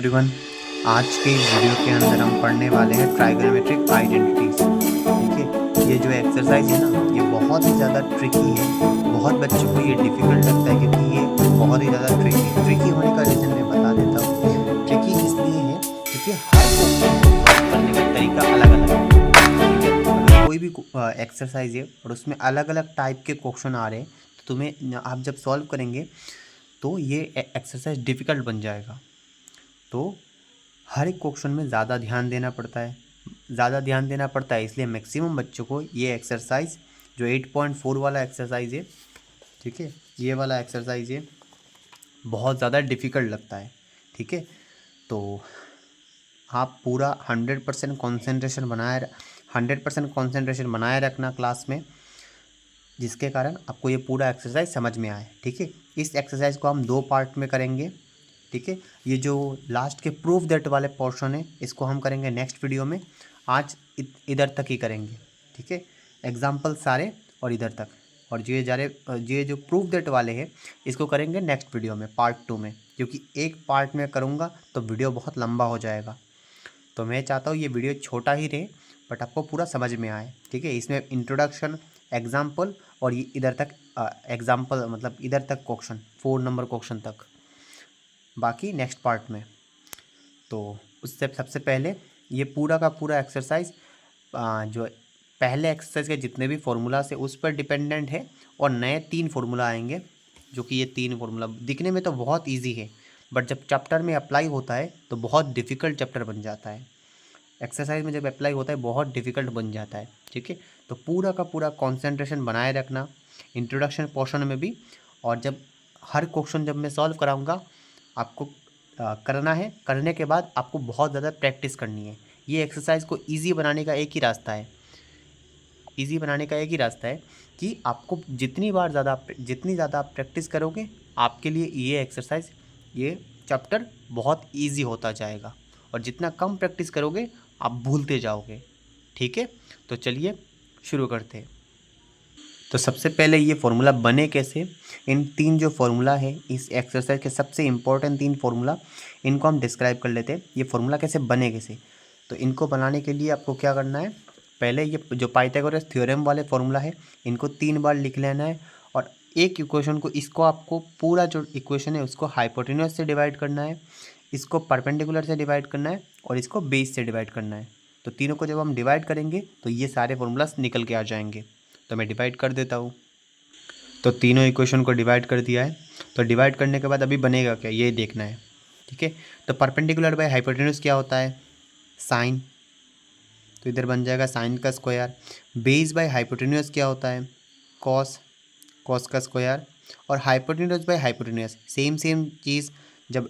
Everyone. आज के इस वीडियो के अंदर हम पढ़ने वाले हैं ट्राइगोनोमेट्रिक आइडेंटिटीज। ठीक है, ये जो एक्सरसाइज है ना, ये बहुत ही ज़्यादा ट्रिकी है। बहुत बच्चों को ये डिफ़िकल्ट लगता है क्योंकि ये बहुत ही ज़्यादा ट्रिकी है। ट्रिकी होने का रीज़न मैं बता देता हूँ। ट्रिकी इसलिए है क्योंकि हर क्वेश्चन को सॉल्व करने का तरीका अलग अलग है। ठीक है, अगर कोई भी एक्सरसाइज है और उसमें अलग अलग टाइप के क्वेश्चन आ रहे हैं तो तुम्हें आप जब सॉल्व करेंगे तो ये एक्सरसाइज डिफ़िकल्ट बन जाएगा। तो हर एक क्वेश्चन में ज़्यादा ध्यान देना पड़ता है। इसलिए मैक्सिमम बच्चों को ये एक्सरसाइज जो 8.4 वाला एक्सरसाइज है, ठीक है, ये वाला एक्सरसाइज है, बहुत ज़्यादा डिफ़िकल्ट लगता है। ठीक है, तो आप पूरा 100% कॉन्सेंट्रेशन बनाए रखना क्लास में, जिसके कारण आपको ये पूरा एक्सरसाइज समझ में आए। ठीक है, इस एक्सरसाइज को हम 2 पार्ट में करेंगे। ठीक है, ये जो लास्ट के प्रूफ दैट वाले पोर्शन है इसको हम करेंगे नेक्स्ट वीडियो में। आज इधर तक ही करेंगे। ठीक है, एग्जाम्पल सारे और इधर तक, और ये जो प्रूफ दैट वाले हैं इसको करेंगे नेक्स्ट वीडियो में पार्ट 2 में, क्योंकि एक पार्ट में करूँगा तो वीडियो बहुत लंबा हो जाएगा। तो मैं चाहता हूँ ये वीडियो छोटा ही रहे बट आपको पूरा समझ में आए। ठीक है, इसमें इंट्रोडक्शन, एग्जाम्पल और ये इधर तक एग्जाम्पल मतलब इधर तक क्वेश्चन 4 नंबर क्वेश्चन तक, बाकी नेक्स्ट पार्ट में। तो उससे सबसे पहले ये पूरा का पूरा एक्सरसाइज जो पहले एक्सरसाइज के जितने भी फार्मूला से उस पर डिपेंडेंट है, और नए 3 फार्मूला आएंगे जो कि ये 3 फार्मूला दिखने में तो बहुत इजी है बट जब चैप्टर में अप्लाई होता है तो बहुत डिफ़िकल्ट चैप्टर बन जाता है। एक्सरसाइज में जब अप्लाई होता है बहुत डिफ़िकल्ट बन जाता है। ठीक है, तो पूरा का पूरा कंसंट्रेशन बनाए रखना इंट्रोडक्शन पोर्शन में भी, और जब हर क्वेश्चन जब मैं सॉल्व कराऊंगा आपको करना है। करने के बाद आपको बहुत ज़्यादा प्रैक्टिस करनी है। ये एक्सरसाइज को ईजी बनाने का एक ही रास्ता है, कि आपको जितनी ज़्यादा आप प्रैक्टिस करोगे आपके लिए ये एक्सरसाइज, ये चैप्टर बहुत ईजी होता जाएगा, और जितना कम प्रैक्टिस करोगे आप भूलते जाओगे। ठीक है, तो चलिए शुरू करते हैं। तो सबसे पहले ये फार्मूला बने कैसे, इन 3 जो फार्मूला है इस एक्सरसाइज के सबसे इम्पोर्टेंट 3 फार्मूला, इनको हम डिस्क्राइब कर लेते हैं। ये फार्मूला कैसे बने कैसे, तो इनको बनाने के लिए आपको क्या करना है, पहले ये जो पाइथागोरस थ्योरम वाले फार्मूला है इनको 3 बार लिख लेना है, और एक इक्वेशन को, इसको आपको पूरा जो इक्वेशन है उसको हाइपोटेन्यूज से डिवाइड करना है, इसको परपेंडिकुलर से डिवाइड करना है, और इसको बेस से डिवाइड करना है। तो तीनों को जब हम डिवाइड करेंगे तो ये सारे फार्मूलास निकल के आ जाएंगे। तो मैं डिवाइड कर देता हूँ। तो तीनों इक्वेशन को डिवाइड कर दिया है। तो डिवाइड करने के बाद अभी बनेगा क्या ये देखना है। ठीक है, तो परपेंडिकुलर बाय हाइपोटेन्यूज क्या होता है, साइन, तो इधर बन जाएगा साइन का स्क्वायर। बेस बाय हाइपोटेन्यूज क्या होता है, कॉस, कॉस का स्क्वायर। और हाइपोटेन्यूज बाय हाइपोटेन्यूज सेम चीज़, जब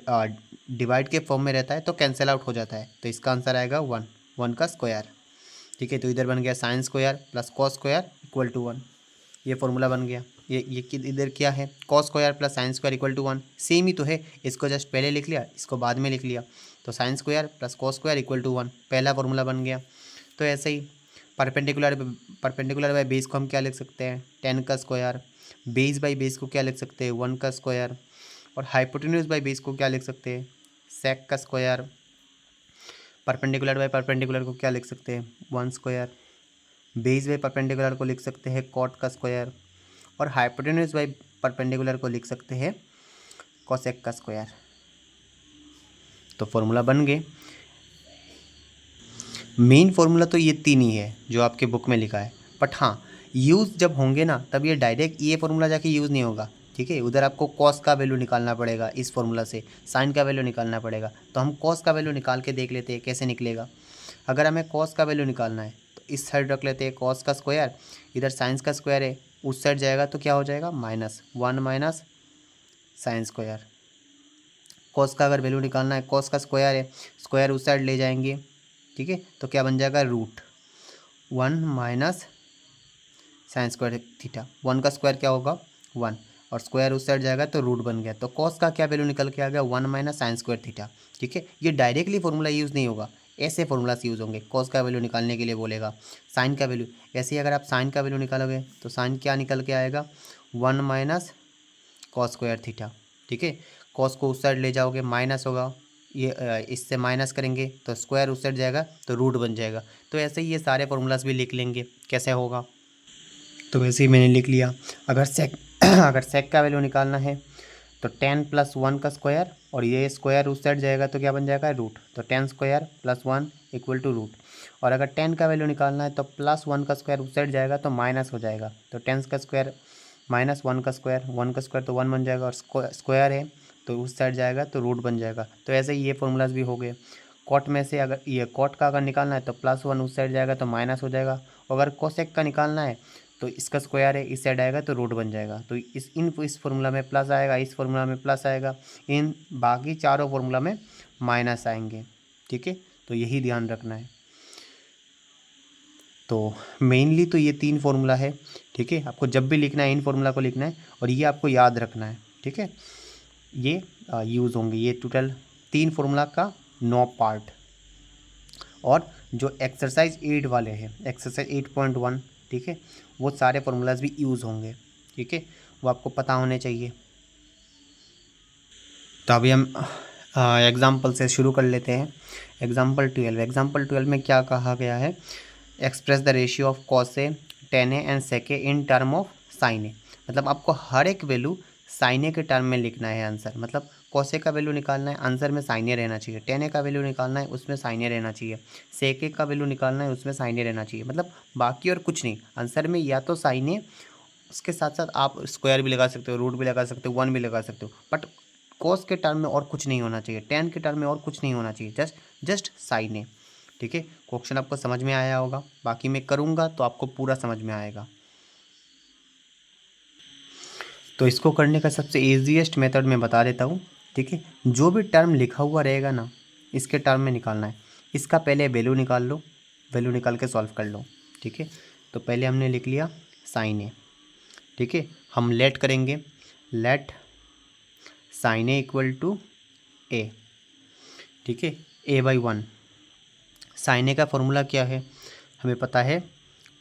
डिवाइड के फॉर्म में रहता है तो कैंसिल आउट हो जाता है, तो इसका आंसर आएगा 1, 1 का स्क्वायर। ठीक है, तो इधर बन गया sine square plus cos square equal to 1, ये फॉर्मूला बन गया। ये इधर क्या है, cos square plus sine square equal to 1, same ही तो है, इसको जस्ट पहले लिख लिया, इसको बाद में लिख लिया। तो sine square plus cos square equal to 1 पहला फॉर्मूला बन गया। तो ऐसे ही परपेंडिकुलर बाय बेस को हम क्या लिख सकते हैं, 10 का स्क्वायर। बेस बाई बेस को क्या लिख सकते हैं, 1 का स्क्वायर। और हाइपोटेन्यूज बाई बेस को क्या लिख सकते हैं, सेक का स्क्वायर। परपेंडिकुलर बाय परपेंडिकुलर को क्या लिख सकते हैं, 1 स्क्वायर। बेस बाई परपेंडिकुलर को लिख सकते हैं कॉट का स्क्वायर, और हाइपोटेन्यूज बाई परपेंडिकुलर को लिख सकते हैं कोसेक का स्क्वायर। तो फॉर्मूला बन गए। मेन फॉर्मूला तो ये 3 ही है जो आपके बुक में लिखा है, बट हाँ यूज़ जब होंगे ना तब ये डायरेक्ट ये फॉर्मूला जाके यूज़ नहीं होगा। ठीक है, उधर आपको कॉस का वैल्यू निकालना पड़ेगा, इस फॉर्मूला से साइन का वैल्यू निकालना पड़ेगा। तो हम कॉस का वैल्यू निकाल के देख लेते हैं कैसे निकलेगा। अगर हमें कॉस का वैल्यू निकालना है तो इस साइड रख लेते हैं कॉस का स्क्वायर, इधर साइंस का स्क्वायर है, उस साइड जाएगा तो क्या हो जाएगा, -1 माइनस साइन स्क्वायर। कॉस का अगर वैल्यू निकालना है, कॉस का स्क्वायर है, स्क्वायर उस साइड ले जाएंगे। ठीक है, तो क्या बन जाएगा, √1 माइनस साइन स्क्वायर थीटा। 1 का स्क्वायर क्या होगा, 1, और स्क्वायर उस साइड जाएगा तो रूट बन गया। तो कॉस का क्या वैल्यू निकल के आ गया, 1 माइनस साइन स्क्वायर थीटा। ठीक है, ये डायरेक्टली फॉर्मूला यूज़ नहीं होगा, ऐसे फॉर्मूलास यूज़ होंगे। कॉस का वैल्यू निकालने के लिए बोलेगा, साइन का वैल्यू, ऐसे ही अगर आप साइन का वैल्यू निकालोगे तो साइन क्या निकल के आएगा, 1 माइनस कॉस स्क्वायर थीटा। ठीक है, कॉस को उस साइड ले जाओगे माइनस होगा, ये इससे माइनस करेंगे तो स्क्वायर उस साइड जाएगा तो रूट बन जाएगा। तो ऐसे ही ये सारे फार्मूलाज भी लिख लेंगे कैसे होगा। तो वैसे ही मैंने लिख लिया। अगर सेक अगर सेक का वैल्यू निकालना है तो 10 + 1 का स्क्वायर और ये स्क्वायर उस साइड जाएगा तो क्या बन जाएगा रूट, तो 10 स्क्वायर + 1 = रूट। और अगर 10 का वैल्यू निकालना है तो +1 का स्क्वायर उस साइड जाएगा तो माइनस हो जाएगा, तो 10 का स्क्वायर -1 का स्क्वायर, 1 का स्क्वायर तो 1 बन जाएगा और स्क्वायर है तो उस साइड जाएगा तो रूट बन जाएगा। तो ऐसे ही ये फॉर्मूलाज भी हो गए। कॉट में से अगर ये कॉट का अगर निकालना है तो +1 उस साइड जाएगा तो माइनस हो जाएगा। अगर कोसेक का निकालना है तो इसका स्क्वायर है इस साइड आएगा तो रूट बन जाएगा। तो इस फार्मूला में प्लस आएगा, इस फार्मूला में प्लस आएगा, इन बाकी चारों फार्मूला में माइनस आएंगे। ठीक है, तो यही ध्यान रखना है। तो मेनली तो ये 3 फार्मूला है। ठीक है, आपको जब भी लिखना है इन फार्मूला को लिखना है और ये आपको याद रखना है। ठीक है, ये यूज़ होंगे, ये टोटल 3 फार्मूला का 9 पार्ट। और जो एक्सरसाइज 8 वाले हैं, एक्सरसाइज 8.1, ठीक है, वो सारे फार्मूलाज भी यूज़ होंगे। ठीक है, वो आपको पता होने चाहिए। तो अभी हम एग्जाम्पल से शुरू कर लेते हैं। एग्जाम्पल 12 में क्या कहा गया है, express the ratio of cos A, tan A and sec A in term of sine A. मतलब आपको हर एक वैल्यू साइन ए के टर्म में लिखना है आंसर। मतलब कॉस ए का वैल्यू निकालना है, आंसर में साइन ए रहना चाहिए। टेन ए का वैल्यू निकालना है, उसमें साइन ए रहना चाहिए। सेक ए का वैल्यू निकालना है, उसमें साइन ए रहना चाहिए। मतलब बाकी और कुछ नहीं, आंसर में या तो साइन ए, उसके साथ साथ आप स्क्वायर भी लगा सकते हो, रूट भी लगा सकते हो, 1 भी लगा सकते हो, बट कॉस के टर्म में और कुछ नहीं होना चाहिए, टेन के टर्म में और कुछ नहीं होना चाहिए, जस्ट साइन है। ठीक है, क्वेश्चन आपको समझ में आया होगा। बाकी मैं करूँगा तो आपको पूरा समझ में आएगा। तो इसको करने का सबसे ईजीएस्ट मेथड मैं बता देता हूँ। ठीक है, जो भी टर्म लिखा हुआ रहेगा ना, इसके टर्म में निकालना है। इसका पहले वैल्यू निकाल लो, वैल्यू निकाल के सॉल्व कर लो। ठीक है, तो पहले हमने लिख लिया साइन ए। ठीक है, हम लेट करेंगे, लेट साइन ए = ए। ठीक है, a/1। साइन ए का फॉर्मूला क्या है हमें पता है,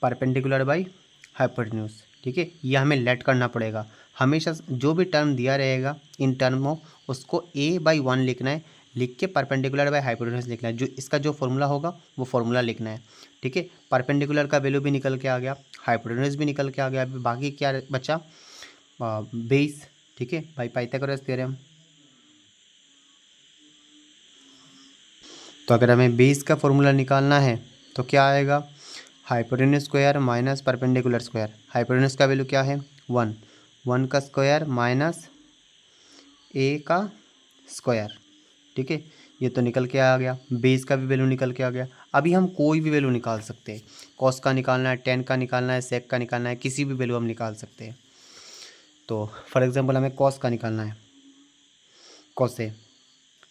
परपेंडिकुलर बाई हाइपोटेन्यूज। ठीक है, ये हमें लेट करना पड़ेगा। हमेशा जो भी टर्म दिया रहेगा इन टर्मों, उसको a/1 लिखना है, लिख के परपेंडिकुलर बाई हाइपोटेन्यूज लिखना है। जो इसका जो फॉर्मूला होगा वो फॉर्मूला लिखना है। ठीक है, परपेंडिकुलर का वैल्यू भी निकल के आ गया, हाइपोटेन्यूज भी निकल के आ गया। बाकी क्या बचा, बेस। ठीक है, बाई पाइथागोरस थ्योरम। तो अगर हमें बेस का फॉर्मूला निकालना है तो क्या आएगा, hypotenuse square minus perpendicular square. Hypotenuse का वैल्यू क्या है 1, 1 का स्क्वायर माइनस ए का स्क्वायर। ठीक है, ये तो निकल के आ गया। बेस का भी वैल्यू निकल के आ गया। अभी हम कोई भी वैल्यू निकाल सकते हैं, कॉस का निकालना है, टेन का निकालना है, सेक का निकालना है, किसी भी वैल्यू हम निकाल सकते हैं। तो फॉर एग्जांपल हमें कॉस का निकालना है, कॉस ए,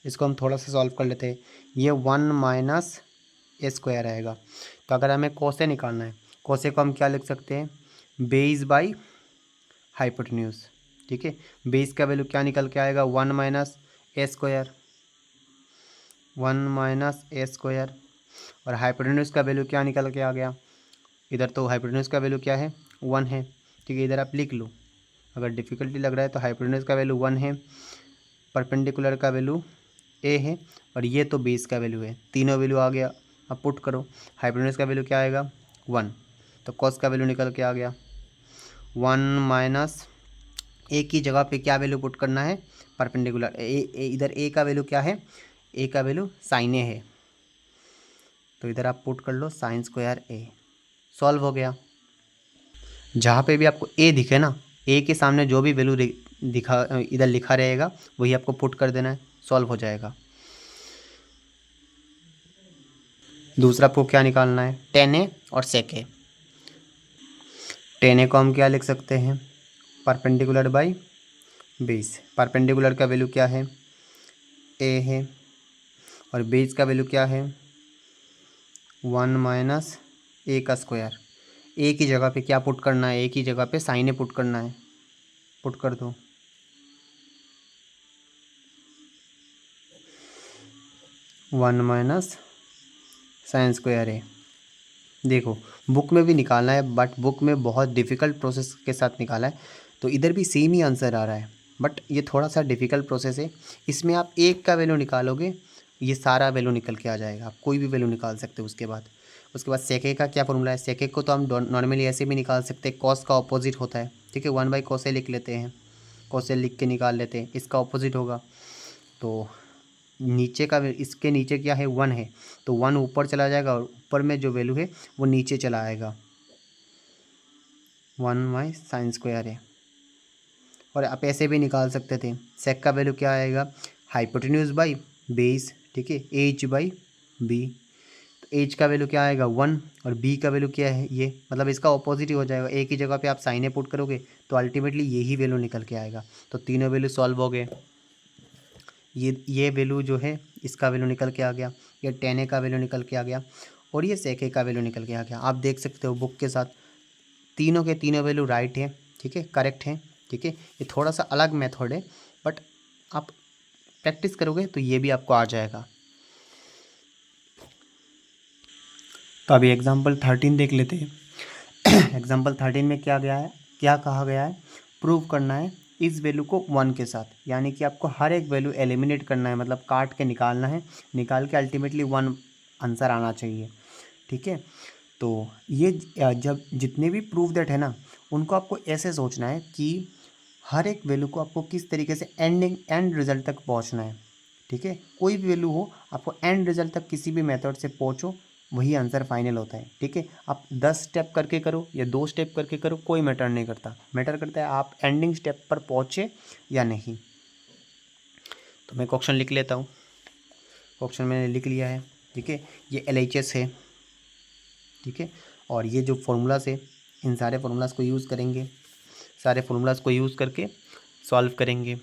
इसको हम थोड़ा सा सॉल्व कर लेते हैं। ये 1 - ए स्क्वायर आएगा। तो अगर हमें कोसे निकालना है, कोसे को हम क्या लिख सकते हैं, बेस बाई हाइपोटेन्यूज। ठीक है, बेस का वैल्यू क्या निकल के आएगा, 1 - ए स्क्वायर, 1 - ए स्क्वायर। और हाइपोटेन्यूज का वैल्यू क्या निकल के आ गया, इधर तो हाइपोटेन्यूज का वैल्यू क्या है 1 है। ठीक है, इधर आप लिख लो, अगर डिफ़िकल्टी लग रहा है तो हाइपोटेन्यूज का वैल्यू 1 है, परपेंडिकुलर का वैल्यू ए है, और ये तो बेस का वैल्यू है। तीनों वैल्यू आ गया, अब पुट करो। हाइपोटेन्यूज का वैल्यू क्या आएगा 1, तो कॉस का वैल्यू निकल के आ गया 1 - ए की जगह पे क्या वैल्यू पुट करना है, परपेंडिकुलर इधर ए का वैल्यू क्या है, ए का वैल्यू साइन ए है, तो इधर आप पुट कर लो साइन स्क्वायर ए। सॉल्व हो गया। जहाँ पे भी आपको ए दिखे ना, ए के सामने जो भी वैल्यू दिखा इधर लिखा रहेगा वही आपको पुट कर देना है, सॉल्व हो जाएगा। दूसरा आपको क्या निकालना है, टेन ए और सेक ए। टेन ए को हम क्या लिख सकते हैं, परपेंडिकुलर बाई बेस। परपेंडिकुलर का वैल्यू क्या है, ए है, और बेस का वैल्यू क्या है 1 - ए का स्क्वायर। ए की जगह पे क्या पुट करना है, ए की जगह पे साइन ए पुट करना है, पुट कर दो। 1 - साइन स्क्वायर ए। देखो बुक में भी निकालना है, बट बुक में बहुत डिफ़िकल्ट प्रोसेस के साथ निकाला है, तो इधर भी सेम ही आंसर आ रहा है, बट ये थोड़ा सा डिफ़िकल्ट प्रोसेस है। इसमें आप एक का वैल्यू निकालोगे ये सारा वैल्यू निकल के आ जाएगा, आप कोई भी वैल्यू निकाल सकते हो। उसके बाद सेके का क्या फॉर्मूला है, सेके को तो हम नॉर्मली ऐसे भी निकाल सकते हैं, कॉस का ऑपोजिट होता है, ठीक है, 1 बाई कोसे लिख लेते हैं, कोसे लिख के निकाल लेते हैं, इसका ऑपोजिट होगा। तो नीचे का, इसके नीचे क्या है, 1 है, तो 1 ऊपर चला जाएगा और ऊपर में जो वैल्यू है वो नीचे चला आएगा, 1 बाई साइन स्क्वायर है। और आप ऐसे भी निकाल सकते थे, सेक का वैल्यू क्या आएगा, हाइपोटेन्यूज बाई बेस, ठीक है, एच बाई बी। तो एच का वैल्यू क्या आएगा 1 और बी का वैल्यू क्या है ये, मतलब इसका ऑपोजिट ही हो जाएगा, एक ही जगह पे आप साइन ए पुट करोगे तो अल्टीमेटली यही वैल्यू निकल के आएगा। तो तीनों वैल्यू सॉल्व हो गए, ये वैल्यू जो है इसका वैल्यू निकल के आ गया, ये टेन ए का वैल्यू निकल के आ गया और ये सेक ए का वैल्यू निकल के आ गया। आप देख सकते हो बुक के साथ तीनों के तीनों वैल्यू राइट है, ठीक है, करेक्ट है, ठीक है। ये थोड़ा सा अलग मेथड है बट आप प्रैक्टिस करोगे तो ये भी आपको आ जाएगा। तो अभी एग्जाम्पल 13 देख लेते हैं। एग्जाम्पल 13 में क्या गया है, क्या कहा गया है, प्रूव करना है इस वैल्यू को 1 के साथ, यानी कि आपको हर एक वैल्यू एलिमिनेट करना है, मतलब काट के निकालना है, निकाल के अल्टीमेटली 1 आंसर आना चाहिए, ठीक है। तो ये जब जितने भी प्रूफ दैट है ना, उनको आपको ऐसे सोचना है कि हर एक वैल्यू को आपको किस तरीके से एंड रिजल्ट तक पहुंचना है, ठीक है। कोई भी वैल्यू हो, आपको एंड रिजल्ट तक किसी भी मेथड से पहुंचो, वही आंसर फाइनल होता है, ठीक है। आप 10 स्टेप करके करो या 2 स्टेप करके करो, कोई मैटर नहीं करता, मैटर करता है आप एंडिंग स्टेप पर पहुँचे या नहीं। तो मैं क्वेश्चन लिख लेता हूँ, क्वेश्चन मैंने लिख लिया है, ठीक है। ये LHS है, ठीक है, और ये जो फॉर्मूलाज है, इन सारे फार्मूलाज को यूज़ करेंगे, सारे फार्मूलाज को यूज़ करके सॉल्व करेंगे।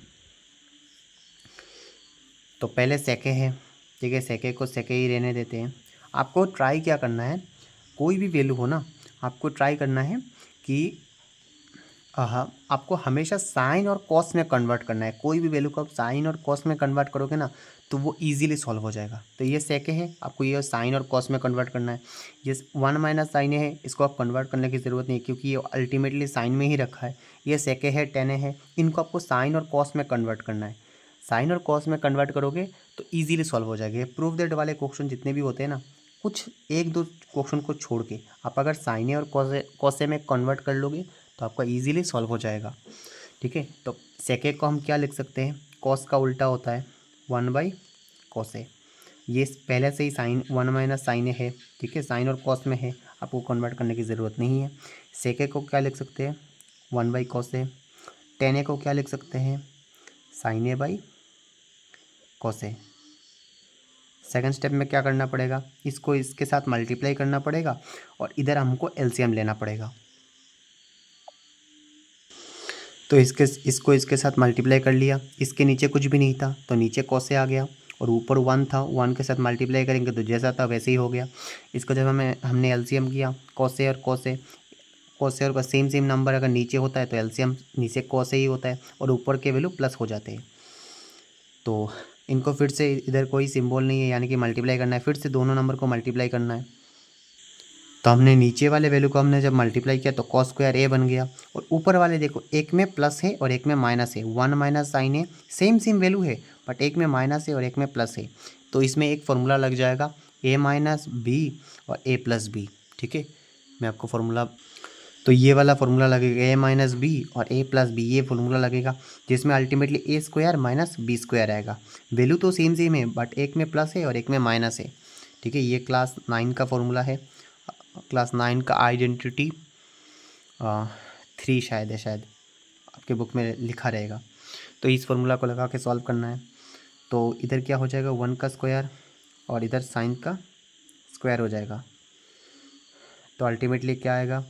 तो पहले सेके है, ठीक है, सेके को सेके ही रहने देते हैं। आपको ट्राई क्या करना है, कोई भी वैल्यू हो ना, आपको ट्राई करना है कि आपको हमेशा साइन और कॉस में कन्वर्ट करना है। कोई भी वैल्यू को आप साइन और कॉस में कन्वर्ट करोगे ना तो वो इजीली सॉल्व हो जाएगा। तो ये सेके है, आपको ये साइन और कॉस में कन्वर्ट करना है। ये 1 माइनस साइन है, इसको आप कन्वर्ट करने की ज़रूरत नहीं है क्योंकि ये अल्टीमेटली साइन में ही रखा है। ये सेके है, टेन है, इनको आपको साइन और कॉस में कन्वर्ट करना है। साइन और कॉस में कन्वर्ट करोगे तो ईजिली सॉल्व हो जाएगा। प्रूफ दैट वाले क्वेश्चन जितने भी होते हैं ना, कुछ एक दो क्वेश्चन को छोड़ के आप अगर साइने और कॉसे में कन्वर्ट कर लोगे तो आपका इजीली सॉल्व हो जाएगा, ठीक है। तो सेके को हम क्या लिख सकते हैं, कॉस का उल्टा होता है 1 बाई कॉसे। ये पहले से ही साइन 1 माइनस साइन है, ठीक है, साइन और कॉस में है, आपको कन्वर्ट करने की ज़रूरत नहीं है। सेके को क्या लिख सकते हैं, 1 बाई कॉसे। टेन ए को क्या लिख सकते हैं, sine A by cos A. Second step में क्या करना पड़ेगा, इसको इसके साथ मल्टीप्लाई करना पड़ेगा और इधर हमको एलसीएम लेना पड़ेगा। तो इसको इसके साथ मल्टीप्लाई कर लिया, इसके नीचे कुछ भी नहीं था तो नीचे कॉसे आ गया और ऊपर 1 था, 1 के साथ मल्टीप्लाई करेंगे तो जैसा था वैसे ही हो गया। इसको जब हमने एलसीएम किया, कॉसे और कॉसे, कॉसे और सेम सेम नंबर अगर नीचे होता है तो एलसीएम नीचे कॉसे ही होता है और ऊपर के वैल्यू प्लस हो जाते हैं। तो इनको फिर से इधर कोई सिंबल नहीं है, यानी कि मल्टीप्लाई करना है, फिर से दोनों नंबर को मल्टीप्लाई करना है। तो हमने नीचे वाले वैल्यू को हमने जब मल्टीप्लाई किया तो कॉस स्क्वायर ए बन गया और ऊपर वाले देखो एक में प्लस है और एक में माइनस है, 1 माइनस साइन है, सेम सेम वैल्यू है बट एक में माइनस है और एक में प्लस है। तो इसमें एक फार्मूला लग जाएगा ए माइनस बी और ए प्लस बी, ठीक है। मैं आपको फार्मूला, तो ये वाला फार्मूला लगेगा ए माइनस बी और ए प्लस बी, ये फार्मूला लगेगा जिसमें अल्टीमेटली ए स्क्वायर माइनस बी स्क्वायर आएगा। वैल्यू तो सेम सेम है बट एक में प्लस है और एक में माइनस है, ठीक है। ये क्लास 9 का फार्मूला है, क्लास 9 का आइडेंटिटी 3 शायद है, शायद आपके बुक में लिखा रहेगा। तो इस फार्मूला को लगा के सॉल्व करना है। तो इधर क्या हो जाएगा, 1 का स्क्वायर और इधर साइन का स्क्वायर हो जाएगा। तो अल्टीमेटली क्या आएगा,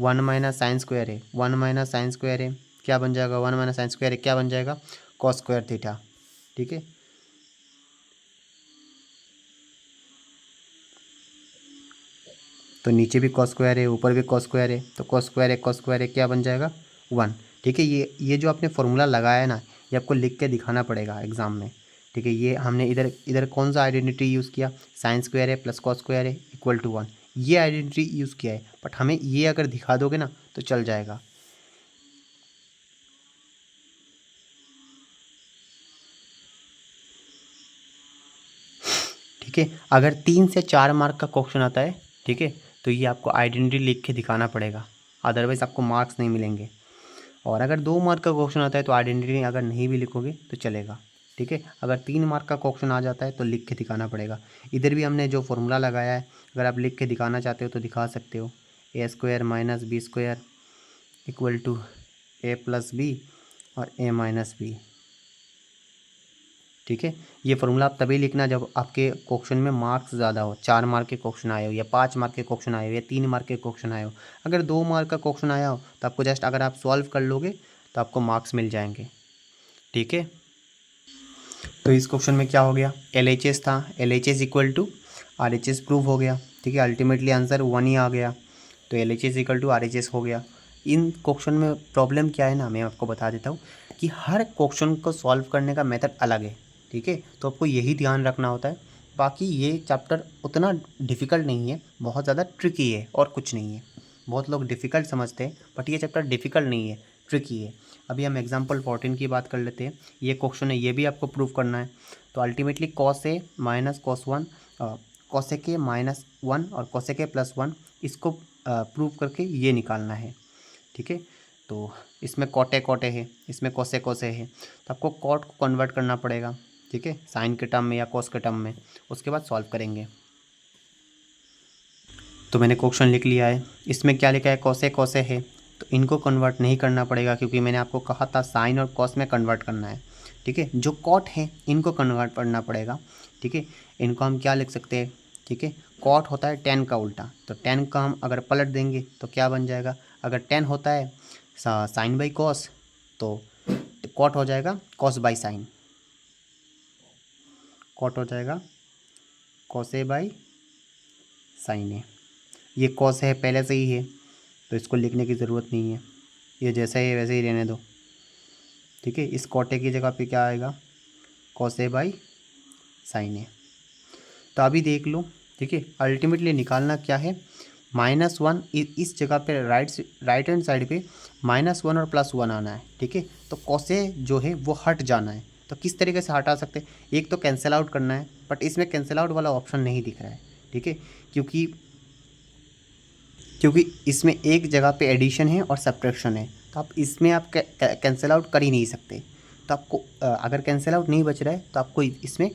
1 माइनस साइन स्क्वायर है, 1 माइनस साइन स्क्वायर है क्या बन जाएगा, 1 माइनस साइन स्क्वायर है क्या बन जाएगा, कॉस स्क्वायर थीटा, ठीक है। तो नीचे भी कॉस स्क्वायर है, ऊपर भी कॉस स्क्वायर है, तो कॉस स्क्वायर है क्या बन जाएगा 1, ठीक है। ये जो आपने फार्मूला लगाया है ना, ये आपको लिख के दिखाना पड़ेगा एग्जाम में, ठीक है। ये हमने इधर इधर कौन सा आइडेंटिटी यूज़ किया, साइन स्क्वायर है प्लस कॉस स्क्वायर है इक्वल टू 1, ये आइडेंटिटी यूज़ किया है। बट हमें ये अगर दिखा दोगे ना तो चल जाएगा। ठीक है। अगर 3 से 4 मार्क का क्वेश्चन आता है, ठीक है, तो ये आपको आइडेंटिटी लिख के दिखाना पड़ेगा, अदरवाइज़ आपको मार्क्स नहीं मिलेंगे। और अगर 2 मार्क का क्वेश्चन आता है तो आइडेंटिटी अगर नहीं भी लिखोगे तो चलेगा, ठीक है। अगर 3 मार्क का क्वेश्चन आ जाता है तो लिख के दिखाना पड़ेगा। इधर भी हमने जो फॉर्मूला लगाया है, अगर आप लिख के दिखाना चाहते हो तो दिखा सकते हो। a² - b² = a + b और a - b, ठीक है। ये फॉर्मूला आप तभी लिखना जब आपके क्वेश्चन में मार्क्स ज़्यादा हो, 4 मार्क के क्वेश्चन आए हो या 5 मार्क के क्वेश्चन आए हो या 3 मार्क के क्वेश्चन आए हो। अगर 2 मार्क का क्वेश्चन आया हो तो आपको जस्ट अगर आप सॉल्व कर लोगे तो आपको मार्क्स मिल जाएंगे, ठीक है। तो इस क्वेश्चन में क्या हो गया, LHS था, LHS = RHS प्रूव हो गया, ठीक है। अल्टीमेटली आंसर 1 ही आ गया, तो LHS = RHS हो गया। इन क्वेश्चन में प्रॉब्लम क्या है ना, मैं आपको बता देता हूँ कि हर क्वेश्चन को सॉल्व करने का मेथड अलग है, ठीक है। तो आपको यही ध्यान रखना होता है। बाकी ये चैप्टर उतना डिफ़िकल्ट नहीं है, बहुत ज़्यादा ट्रिकी है और कुछ नहीं है। बहुत लोग डिफ़िकल्ट समझते हैं बट ये चैप्टर डिफ़िकल्ट नहीं है, ट्रिकी है। अभी हम एग्जांपल 14 की बात कर लेते हैं। ये क्वेश्चन है, ये भी आपको प्रूव करना है। तो ultimately cos A - cos 1 cos A - 1 और cos A + 1 इसको प्रूव करके ये निकालना है, ठीक है। तो इसमें कॉटे है, इसमें कोसे है, तो आपको कॉट को कन्वर्ट करना पड़ेगा, ठीक है, साइन के टर्म में या कॉस के टर्म में। उसके बाद सॉल्व करेंगे। तो मैंने क्वेश्चन लिख लिया है। इसमें क्या लिखा है, कोसे है, तो इनको कन्वर्ट नहीं करना पड़ेगा क्योंकि मैंने आपको कहा था साइन और कॉस में कन्वर्ट करना है, ठीक है। जो कॉट है इनको कन्वर्ट करना पड़ेगा, ठीक है। इनको हम क्या लिख सकते हैं, ठीक है। कॉट होता है tan का उल्टा, तो tan का हम अगर पलट देंगे तो क्या बन जाएगा, अगर tan होता है साइन बाई कॉस तो कॉट हो जाएगा कॉस बाई साइन, कॉट हो जाएगा कॉसे बाई साइन है। ये कॉस है पहले से ही है तो इसको लिखने की ज़रूरत नहीं है, ये जैसा है वैसे ही रहने दो, ठीक है। इस कॉटे की जगह पे क्या आएगा, कॉसे बाई साइन है। तो अभी देख लो, ठीक है। अल्टीमेटली निकालना क्या है, -1 इस जगह पे राइट हैंड साइड पे -1 और +1 आना है, ठीक है। तो कॉसे जो है वो हट जाना है। तो किस तरीके से हटा सकते हैं, एक तो कैंसिल आउट करना है, बट इसमें कैंसिल आउट वाला ऑप्शन नहीं दिख रहा है, ठीक है। क्योंकि इसमें एक जगह पे एडिशन है और सब्ट्रैक्शन है, तो आप इसमें आप कैंसिल आउट कर ही नहीं सकते। तो आपको अगर कैंसिल आउट नहीं बच रहा है तो आपको इसमें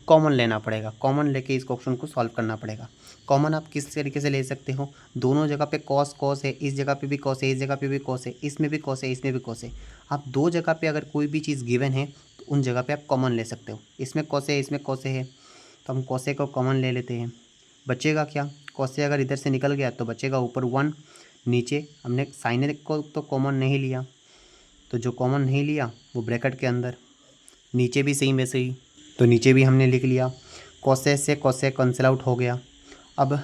कॉमन लेना पड़ेगा, कॉमन लेके इस क्वेश्चन को सॉल्व करना पड़ेगा। कॉमन आप किस तरीके से ले सकते हो, दोनों जगह पे कॉस है, इस जगह पे भी कॉस है, इस जगह पे भी कॉस है, इसमें भी कॉस है, इसमें भी कॉस है। आप दो जगह पे अगर कोई भी चीज़ गिवन है तो उन जगह पे आप कॉमन ले सकते हो। इसमें कॉस है, इसमें कॉस है, तो हम कॉस को कॉमन ले लेते हैं। बचेगा क्या, कॉस अगर इधर से निकल गया तो बचेगा ऊपर 1, नीचे हमने साइन को तो कॉमन नहीं लिया, तो जो कॉमन नहीं लिया वो ब्रैकेट के अंदर, नीचे भी सेम वैसे ही, तो नीचे भी हमने लिख लिया। कॉसे से कॉसे कैंसिल आउट हो गया। अब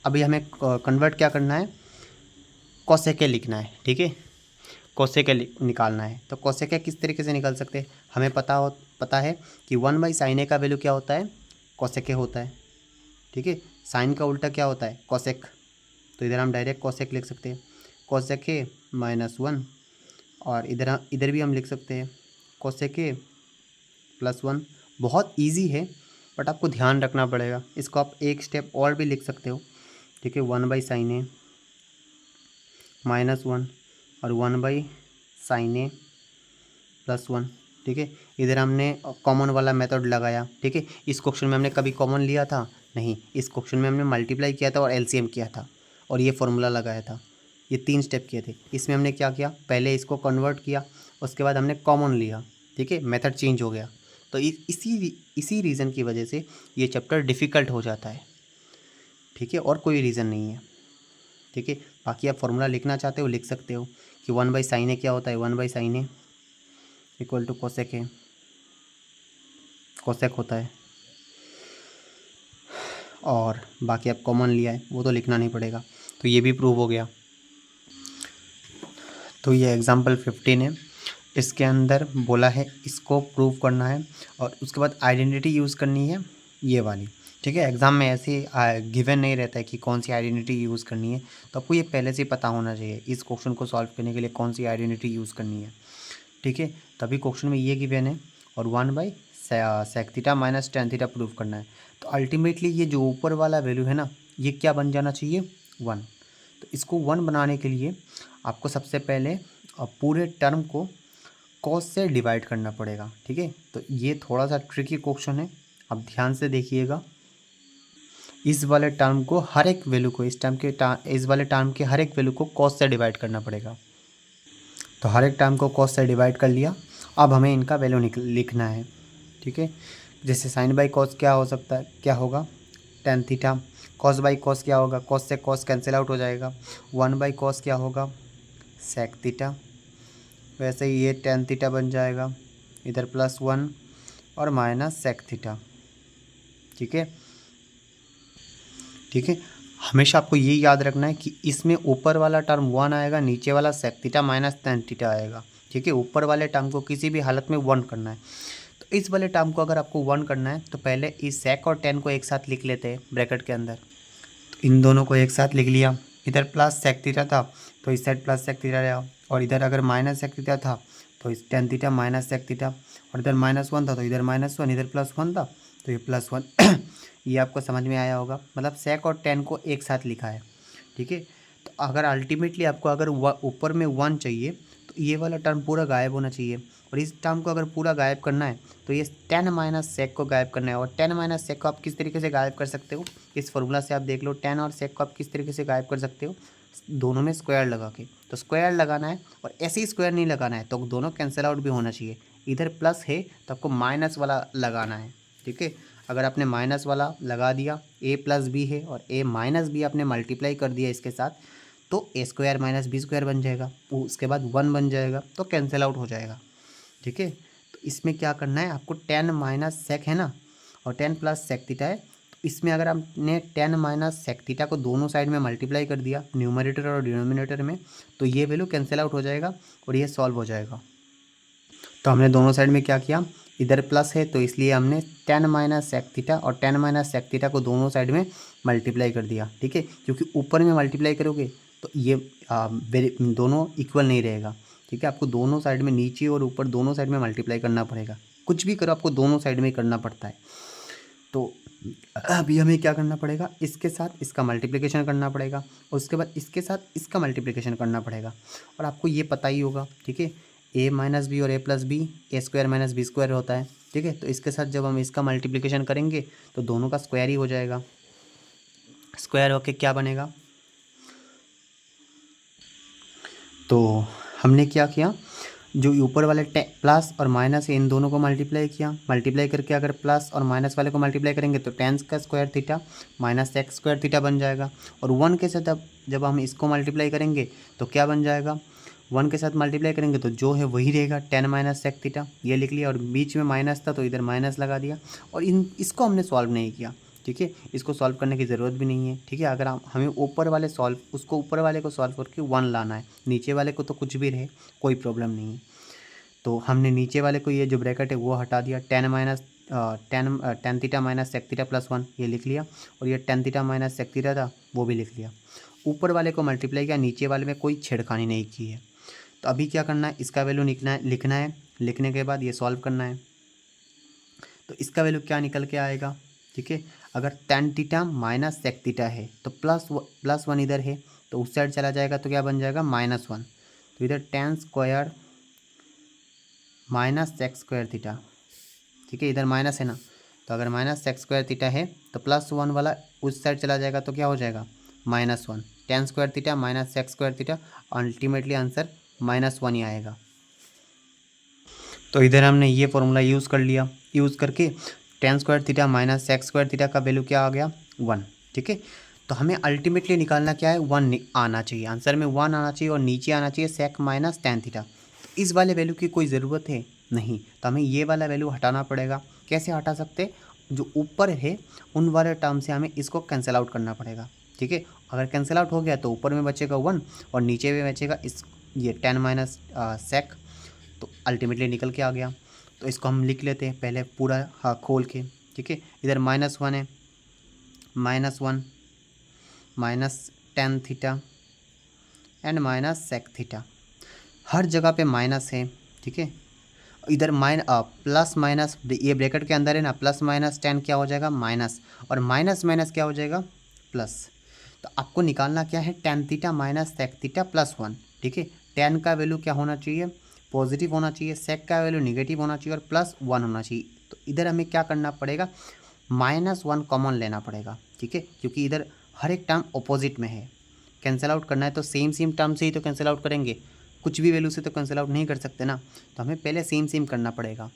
अभी हमें कन्वर्ट क्या करना है, कॉसे के लिखना है, ठीक है। कॉसे के निकालना है, तो कॉसे के किस तरीके से निकाल सकते हैं, हमें पता है कि 1/sin A का वैल्यू क्या होता है, कॉसेक होता है, ठीक है। साइन का उल्टा क्या होता है, कॉसेक, तो इधर हम डायरेक्ट कॉसेक लिख सकते हैं, कॉसेक -1, और इधर भी हम लिख सकते हैं कॉसेक +1। बहुत इजी है बट आपको ध्यान रखना पड़ेगा। इसको आप एक स्टेप और भी लिख सकते हो, ठीक है। 1/sin A -1 और 1/sin A +1, ठीक है। इधर हमने कॉमन वाला मेथड लगाया, ठीक है। इस क्वेश्चन में हमने कभी कॉमन लिया था नहीं, इस क्वेश्चन में हमने मल्टीप्लाई किया था और एलसीएम किया था और ये फॉर्मूला लगाया था। ये 3 स्टेप किए थे। इसमें हमने क्या किया, पहले इसको कन्वर्ट किया, उसके बाद हमने कॉमन लिया, ठीक है, मेथड चेंज हो गया। तो इसी रीज़न की वजह से ये चैप्टर डिफ़िकल्ट हो जाता है, ठीक है, और कोई रीज़न नहीं है, ठीक है। बाकी आप फॉर्मूला लिखना चाहते हो लिख सकते हो कि 1/sin A क्या होता है, 1/sin A = कोसेक है, कोसेक होता है। और बाकी आप कॉमन लिया है वो तो लिखना नहीं पड़ेगा, तो ये भी प्रूव हो गया। तो ये एग्जाम्पल 15 है, इसके अंदर बोला है इसको प्रूव करना है और उसके बाद आइडेंटिटी यूज़ करनी है ये वाली, ठीक है। एग्ज़ाम में ऐसे गिवन नहीं रहता है कि कौन सी आइडेंटिटी यूज़ करनी है, तो आपको ये पहले से ही पता होना चाहिए इस क्वेश्चन को सॉल्व करने के लिए कौन सी आइडेंटिटी यूज़ करनी है, ठीक है। तभी क्वेश्चन में ये गिवन है और 1/sin sec theta minus tan theta proof करना है। तो अल्टीमेटली ये जो ऊपर वाला वैल्यू है ना, ये क्या बन जाना चाहिए, 1। तो इसको 1 बनाने के लिए आपको सबसे पहले पूरे टर्म को कॉस से डिवाइड करना पड़ेगा, ठीक है। तो ये थोड़ा सा ट्रिकी क्वेश्चन है, आप ध्यान से देखिएगा। इस वाले टर्म को हर एक वैल्यू को इस वाले टर्म के हर एक वैल्यू को कॉस से डिवाइड करना पड़ेगा। तो हर एक टर्म को कॉस से डिवाइड कर लिया। अब हमें इनका वैल्यू लिखना है, ठीक है। जैसे साइन बाई कॉस क्या हो सकता है, क्या होगा, tan theta. Cos by cos क्या होगा, कॉस से कॉस कैंसिल आउट हो जाएगा। 1 बाई कॉस क्या होगा, सेक थीटा। वैसे ही ये टेन थीटा बन जाएगा, इधर +1 और माइनस सेक थीटा, ठीक है। ठीक है, हमेशा आपको ये याद रखना है कि इसमें ऊपर वाला टर्म 1 आएगा, नीचे वाला sec theta minus tan theta आएगा, ठीक है। ऊपर वाले टर्म को किसी भी हालत में 1 करना है। तो इस वाले टर्म को अगर आपको 1 करना है तो पहले इस सेक और टेन को एक साथ लिख लेते हैं ब्रैकेट के अंदर। तो इन दोनों को एक साथ लिख लिया। इधर प्लस सेक थीटा था तो इस साइड प्लस सेक थीटा रहा, और इधर अगर माइनस सेक थीटा था तो इस tan theta minus sec theta, और इधर -1 था तो इधर -1, इधर +1 था तो ये +1। ये आपको समझ में आया होगा, मतलब सेक और टेन को एक साथ लिखा है, ठीक है। तो अगर अल्टीमेटली आपको अगर ऊपर में 1 चाहिए तो ये वाला टर्म पूरा गायब होना चाहिए, और इस टर्म को अगर पूरा गायब करना है तो ये टेन माइनस सेक को गायब करना है। और टेन माइनस सेक को आप किस तरीके से गायब कर सकते हो, इस फॉर्मूला से आप देख लो। टेन और सेक को आप किस तरीके से गायब कर सकते हो, दोनों में स्क्वायर लगा के। तो स्क्वायर लगाना है, और ऐसे ही स्क्वायर नहीं लगाना है, तो दोनों कैंसिल आउट भी होना चाहिए। इधर प्लस है तो आपको माइनस वाला लगाना है, ठीक है। अगर आपने माइनस वाला लगा दिया, ए प्लस बी है और ए माइनस बी आपने मल्टीप्लाई कर दिया इसके साथ, तो ए स्क्वायर माइनस बी स्क्वायर बन जाएगा, उसके बाद 1 बन जाएगा, तो कैंसिल आउट हो जाएगा, ठीक है। तो इसमें क्या करना है आपको, टेन माइनस सेक है ना, और टेन प्लस सेक थीटा है। तो इसमें अगर आपने टेन माइनस सेक थीटा को दोनों साइड में मल्टीप्लाई कर दिया, न्यूमरेटर और डिनोमिनेटर में, तो ये वैल्यू कैंसिल आउट हो जाएगा और ये सॉल्व हो जाएगा। तो हमने दोनों साइड में क्या किया, इधर प्लस है तो इसलिए हमने टेन माइनस सेक थीटा और टेन माइनस सेक थीटा को दोनों साइड में मल्टीप्लाई कर दिया, ठीक है। क्योंकि ऊपर में मल्टीप्लाई करोगे तो ये दोनों इक्वल नहीं रहेगा, ठीक है। आपको दोनों साइड में, नीचे और ऊपर दोनों साइड में मल्टीप्लाई करना पड़ेगा। कुछ भी करो आपको दोनों साइड में करना पड़ता है। तो अभी हमें क्या करना पड़ेगा, इसके साथ इसका मल्टीप्लिकेशन करना पड़ेगा, और उसके बाद इसके साथ इसका मल्टीप्लिकेशन करना पड़ेगा। और आपको ये पता ही होगा, ठीक है, ए माइनस बी और ए प्लस बी ए स्क्वायर माइनस बी स्क्वायर होता है, ठीक है। तो इसके साथ जब हम इसका मल्टीप्लिकेशन करेंगे तो दोनों का स्क्वायर ही हो जाएगा। स्क्वायर होके क्या बनेगा, तो हमने क्या किया, जो ऊपर वाले प्लस और माइनस है इन दोनों को मल्टीप्लाई किया। मल्टीप्लाई करके अगर प्लस और माइनस वाले को मल्टीप्लाई करेंगे तो टेन का square theta minus sec square theta बन जाएगा। और 1 के साथ जब हम इसको मल्टीप्लाई करेंगे तो क्या बन जाएगा, 1 के साथ मल्टीप्लाई करेंगे तो जो है वही रहेगा, टेन माइनस सेक थीटा, ये लिख लिया। और बीच में माइनस था तो इधर माइनस लगा दिया। और इसको हमने सॉल्व नहीं किया, ठीक है। इसको सॉल्व करने की ज़रूरत भी नहीं है, ठीक है। अगर हमें ऊपर वाले उसको ऊपर वाले को सॉल्व करके 1 लाना है, नीचे वाले को तो कुछ भी रहे कोई प्रॉब्लम नहीं है। तो हमने नीचे वाले को, ये जो ब्रैकेट है वो हटा दिया, tan theta minus sec theta +1 ये लिख लिया, और ये tan theta minus sec theta था वो भी लिख लिया। ऊपर वाले को मल्टीप्लाई किया, नीचे वाले में कोई छेड़खानी नहीं की है। तो अभी क्या करना है, इसका वैल्यू लिखना है। लिखने के बाद ये सॉल्व करना है। तो इसका वैल्यू क्या निकल के आएगा, ठीक है। अगर tan theta minus sec theta है तो +1 इधर है, तो उस साइड चला जाएगा तो क्या बन जाएगा, -1। तो इधर tan square minus sec square theta, ठीक है। इधर माइनस है ना, तो अगर माइनस सेक स्क्वायर थीटा है तो +1 वाला उस साइड चला जाएगा तो क्या हो जाएगा, -1। Tan square theta minus sec square theta, ultimately answer -1 ही आएगा। तो इधर हमने ये फॉर्मूला यूज़ कर लिया। यूज़ करके tan square theta minus sec square theta का वैल्यू क्या आ गया, 1, ठीक है। तो हमें अल्टीमेटली निकालना क्या है, 1 आना चाहिए आंसर में, 1 आना चाहिए, और नीचे आना चाहिए सेक माइनस टेन थीटा। इस वाले वैल्यू की कोई ज़रूरत है नहीं, तो हमें ये वाला वैल्यू हटाना पड़ेगा। कैसे हटा सकते, जो ऊपर है उन वाले टर्म से हमें इसको कैंसिल आउट करना पड़ेगा, ठीक है। अगर कैंसिल आउट हो गया तो ऊपर में बचेगा 1 और नीचे में बचेगा ये टेन माइनस सेक, तो अल्टीमेटली निकल के आ गया। तो इसको हम लिख लेते हैं पहले पूरा, हाँ, खोल के, ठीक है। इधर -1 है, -1 minus tan theta and minus sec theta, हर जगह पे माइनस है, ठीक है। इधर प्लस माइनस, ये ब्रैकेट के अंदर है ना, प्लस माइनस टेन क्या हो जाएगा माइनस, और माइनस माइनस क्या हो जाएगा प्लस। तो आपको निकालना क्या है, tan theta minus sec theta plus one. ठीक है, टेन का वैल्यू क्या होना चाहिए, पॉजिटिव होना चाहिए, सेक का वैल्यू निगेटिव होना चाहिए और प्लस वन होना चाहिए। तो इधर हमें क्या करना पड़ेगा, माइनस वन कॉमन लेना पड़ेगा। ठीक है, क्योंकि इधर हर एक टर्म अपोजिट में है, कैंसिल आउट करना है तो सेम सेम टर्म से ही तो कैंसिल आउट करेंगे, कुछ भी वैल्यू से तो कैंसिल आउट नहीं कर सकते ना, तो हमें पहले सेम सेम करना पड़ेगा।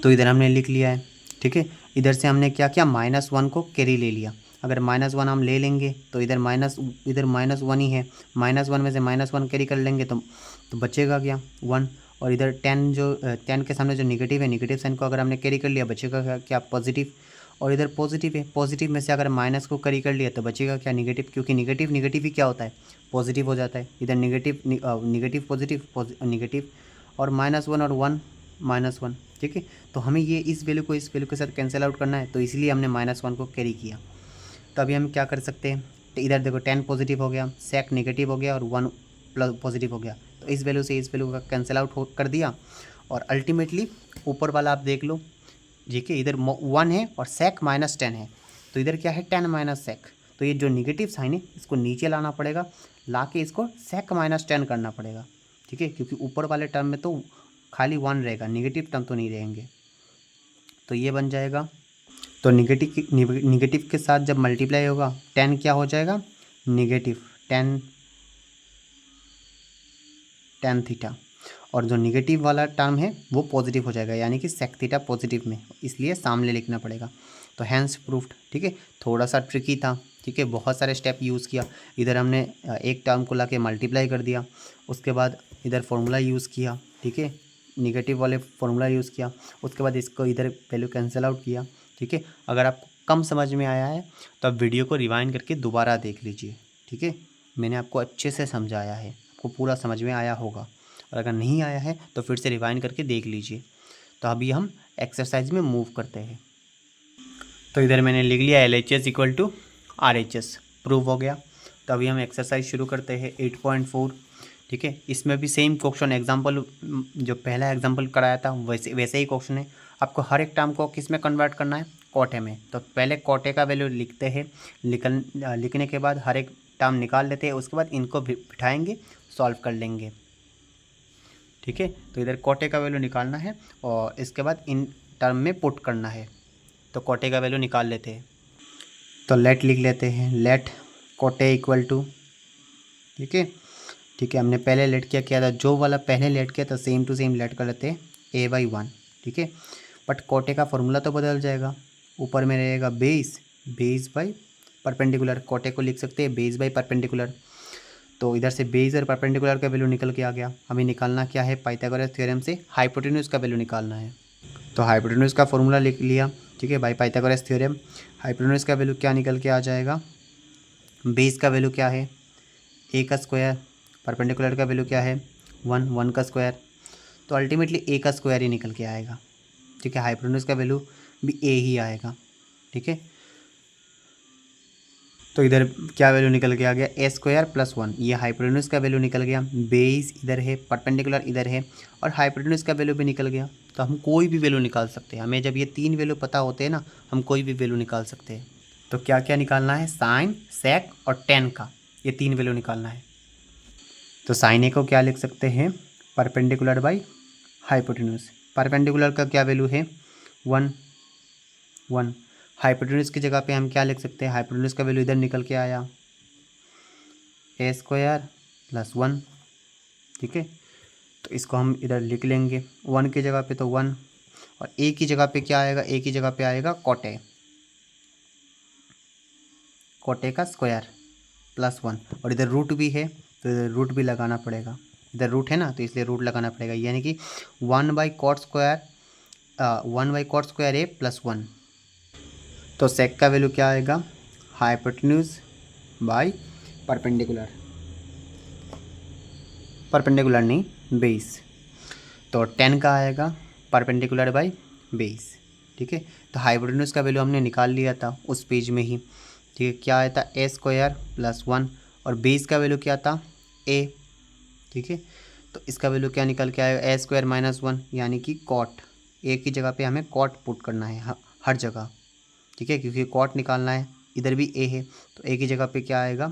तो इधर हमने लिख लिया है। ठीक है, इधर से हमने क्या किया, माइनस वन को कैरी ले लिया। अगर माइनस वन हम ले लेंगे तो इधर माइनस वन ही है, माइनस वन में से माइनस वन कैरी कर लेंगे तो बचेगा क्या वन। और इधर टेन के सामने जो निगेटिव है, निगेटिव साइन को अगर हमने कैरी कर लिया बचेगा क्या पॉजिटिव। और इधर पॉजिटिव है, पॉजिटिव में से अगर माइनस को कैरी कर लिया तो बचेगा क्या निगेटिव, क्योंकि निगेटिव निगेटिव ही क्या होता है पॉजिटिव हो जाता है। इधर निगेटिव निगेटिव पॉजिटिव निगेटिव, और माइनस वन और वन माइनस वन। ठीक है, तो हमें ये इस वैल्यू को इस वैल्यू के साथ कैंसिल आउट करना है, तो इसलिए हमने माइनस वन को कैरी किया। तो अभी हम क्या कर सकते हैं, तो इधर देखो टेन पॉजिटिव हो गया, सेक निगेटिव हो गया और वन प्लस पॉजिटिव हो गया, तो इस वैल्यू से इस वैल्यू का कैंसिल आउट कर दिया। और अल्टीमेटली ऊपर वाला आप देख लो, ठीक है, इधर वन है और सेक माइनस टेन है, तो इधर क्या है टेन माइनस सेक। तो ये जो निगेटिव साइन है इसको नीचे लाना पड़ेगा, ला के इसको सेक माइनस टेन करना पड़ेगा। ठीक है, क्योंकि ऊपर वाले टर्म में तो खाली वन रहेगा, निगेटिव टर्म तो नहीं रहेंगे। तो ये बन जाएगा, तो निगेटिव के साथ जब मल्टीप्लाई होगा टेन क्या हो जाएगा निगेटिव टेन टेन थीटा, और जो निगेटिव वाला टर्म है वो पॉजिटिव हो जाएगा, यानी कि सेक थीटा पॉजिटिव में, इसलिए सामने लिखना पड़ेगा। तो हैंस प्रूफ्ड। ठीक है, थोड़ा सा ट्रिकी था। ठीक है, बहुत सारे स्टेप यूज़ किया। इधर हमने एक टर्म को ला के मल्टीप्लाई कर दिया, उसके बाद इधर फॉर्मूला यूज़ किया। ठीक है, निगेटिव वाले फॉर्मूला यूज़ किया, उसके बाद इसको इधर वैल्यू कैंसिल आउट किया। ठीक है, अगर आपको कम समझ में आया है तो आप वीडियो को रिवाइंड करके दोबारा देख लीजिए। ठीक है, मैंने आपको अच्छे से समझाया है, आपको पूरा समझ में आया होगा, और अगर नहीं आया है तो फिर से रिवाइंड करके देख लीजिए। तो अभी हम एक्सरसाइज में मूव करते हैं। तो इधर मैंने लिख लिया LHS equal to RHS, prove हो गया। तो अभी हम एक्सरसाइज शुरू करते हैं 8.4। ठीक है, इसमें भी सेम क्वेश्चन एग्जांपल, जो पहला एग्जांपल कराया था वैसे ही क्वेश्चन है। आपको हर एक टर्म को किस में कन्वर्ट करना है, कोटे में। तो पहले कोटे का वैल्यू लिखते हैं, लिखने के बाद हर एक टर्म निकाल लेते हैं, उसके बाद इनको बिठाएंगे, सॉल्व कर लेंगे। ठीक है, तो इधर कोटे का वैल्यू निकालना है और इसके बाद इन टर्म में पुट करना है। तो कोटे का वैल्यू निकाल लेते हैं, तो लेट लिख लेते हैं, लेट कोटे इक्वल टू। ठीक है, हमने पहले लेट क्या किया था, जो वाला पहले लेट किया था सेम टू सेम लेट कर लेते हैं A/1। ठीक है, बट कोटे का फॉर्मूला तो बदल जाएगा, ऊपर में रहेगा बेस बाई परपेंडिकुलर। कोटे को लिख सकते हैं बेस बाई परपेंडिकुलर। तो इधर से बेस और परपेंडिकुलर का वैल्यू निकल के आ गया। हमें निकालना क्या है, पाइथागोरस थ्योरम से हाइपोटेन्यूज का वैल्यू निकालना है। तो हाइपोटेन्यूज का फॉर्मूला लिख लिया। ठीक है, बाई पाइथागोरस थ्योरम। हाइपोटेन्यूज का वैल्यू क्या निकल के आ जाएगा, बेस का वैल्यू क्या है A का स्क्वायर, परपेंडिकुलर का वैल्यू क्या है 1 का स्क्वायर, तो अल्टीमेटली A का स्क्वायर ही निकल के आएगा। ठीक है, हाइपोटेन्यूज का वैल्यू भी A ही आएगा। ठीक है, तो इधर क्या वैल्यू निकल के आ गया, A² + 1, ये हाइपोटेन्यूज का वैल्यू निकल गया। बेस इधर है, परपेंडिकुलर इधर है, और हाइपोटेन्यूज का वैल्यू भी निकल गया। तो हम कोई भी वैल्यू निकाल सकते हैं, हमें जब ये तीन वैल्यू पता होते हैं ना, हम कोई भी वैल्यू निकाल सकते हैं। तो क्या क्या निकालना है, साइन, सेक और टेन का, ये तीन वैल्यू निकालना है। तो साइन ए को क्या लिख सकते हैं, परपेंडिकुलर बाई हाइपोटेन्यूज। परपेंडिकुलर का क्या वैल्यू है 1। हाइपोटेन्यूज की जगह पे हम क्या लिख सकते हैं, हाइपोटेन्यूज का वैल्यू इधर निकल के आया A² + 1। ठीक है, तो इसको हम इधर लिख लेंगे, 1 की जगह पे तो 1, और A की जगह पे क्या आएगा, A की जगह पे आएगा कोटे का स्क्वायर +1, और इधर रूट भी है तो इधर रूट भी लगाना पड़ेगा, इधर रूट है ना तो इसलिए रूट लगाना पड़ेगा, यानी कि 1/cot स्क्वायर A + 1। तो सेक का वैल्यू क्या आएगा, हाइपोटेन्यूज बाई परपेंडिकुलर नहीं बेस, तो 10 का आएगा परपेंडिकुलर बाई बेस। ठीक है, तो हाइपोटेन्यूज का वैल्यू हमने निकाल लिया था उस पेज में ही। ठीक है, क्या आया था A² + 1, और बेस का वैल्यू क्या था A। ठीक है, तो इसका वैल्यू क्या निकल के आएगा, ए स्क्वायर माइनस 1, यानी कि कॉट, ए की जगह पे हमें कॉट पुट करना है हर जगह, ठीक है, क्योंकि कॉट निकालना है, इधर भी ए है तो ए की जगह पे क्या आएगा,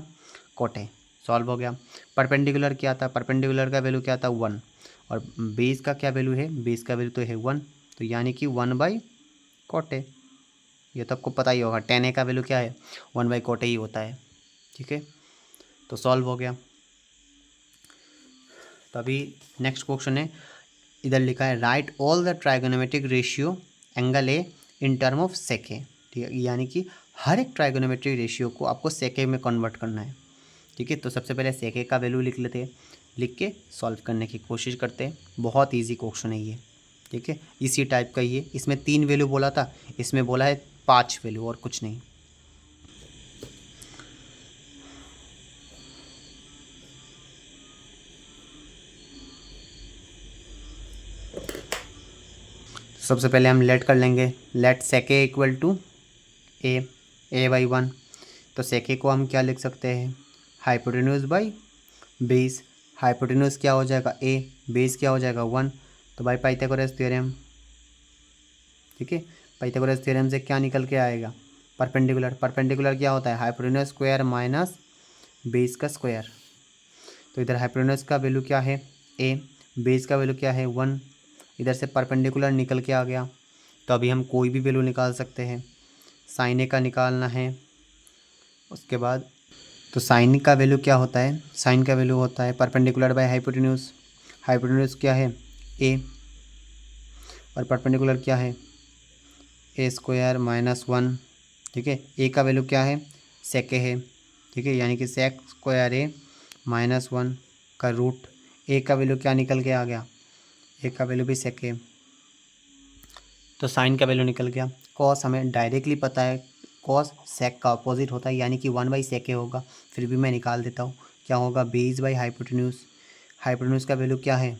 कॉट है। सॉल्व हो गया। परपेंडिकुलर क्या था, परपेंडिकुलर का वैल्यू क्या था 1, और बेस का क्या वैल्यू है, बेस का वैल्यू तो है 1, तो यानी कि 1 बाई कॉट है। ये तो आपको पता ही होगा, tan a का वैल्यू क्या है, 1 बाई कॉट ही होता है, ठीक है। तो सॉल्व हो गया। तो अभी नेक्स्ट क्वेश्चन है, इधर लिखा है right all the trigonometric ratio angle A in term of सेके, ठीक है, यानी कि हर एक ट्राइगोनोमेट्रिक रेशियो को आपको सेके में कन्वर्ट करना है, ठीक है। तो सबसे पहले सेके का वैल्यू लिख लेते हैं, लिख के सॉल्व करने की कोशिश करते हैं। बहुत इजी क्वेश्चन है ये, ठीक है, इसी टाइप का ये, इसमें 3 वैल्यू बोला था, इसमें बोला है 5 वैल्यू और कुछ नहीं। सबसे पहले हम लेट कर लेंगे, लेट सेके इक्वल टू ए बाई 1, तो सेके को हम क्या लिख सकते हैं, हाइपोटेन्यूज बाई बेस, हाइपोटेन्यूज क्या हो जाएगा ए, बेस क्या हो जाएगा 1, तो बाई पाइथागोरस थ्योरम, ठीक है, पाइथागोरस थ्योरम से क्या निकल के आएगा, परपेंडिकुलर, परपेंडिकुलर क्या होता है, हाइपोटेन्यूज स्क्वायर माइनस बेस का स्क्वायर, तो इधर हाइपोटेन्यूज का वैल्यू क्या है ए, बेस का वैल्यू क्या है 1, इधर से परपेंडिकुलर निकल के आ गया, तो अभी हम कोई भी वैल्यू निकाल सकते हैं, साइन ए का निकालना है, उसके बाद तो साइन का वैल्यू क्या होता है, साइन का वैल्यू होता है परपेंडिकुलर बाय हाइपोटेन्यूज, हाइपोटेन्यूज क्या है ए, और परपेंडिकुलर क्या है ए स्क्वायर माइनस 1, ठीक है, ए का वैल्यू क्या है सेके है, ठीक है, यानी कि सेक स्क्वायर ए माइनस 1 का रूट, ए का वैल्यू क्या निकल के आ गया, ए का वैल्यू भी सेके, तो साइन का वैल्यू निकल गया। कॉस हमें डायरेक्टली पता है, कॉस सेक का अपोजिट होता है, यानी कि 1 बाई सेके होगा, फिर भी मैं निकाल देता हूँ, क्या होगा बेस बाई हाइपोटेन्यूज, हाइपोटेन्यूज का वैल्यू क्या है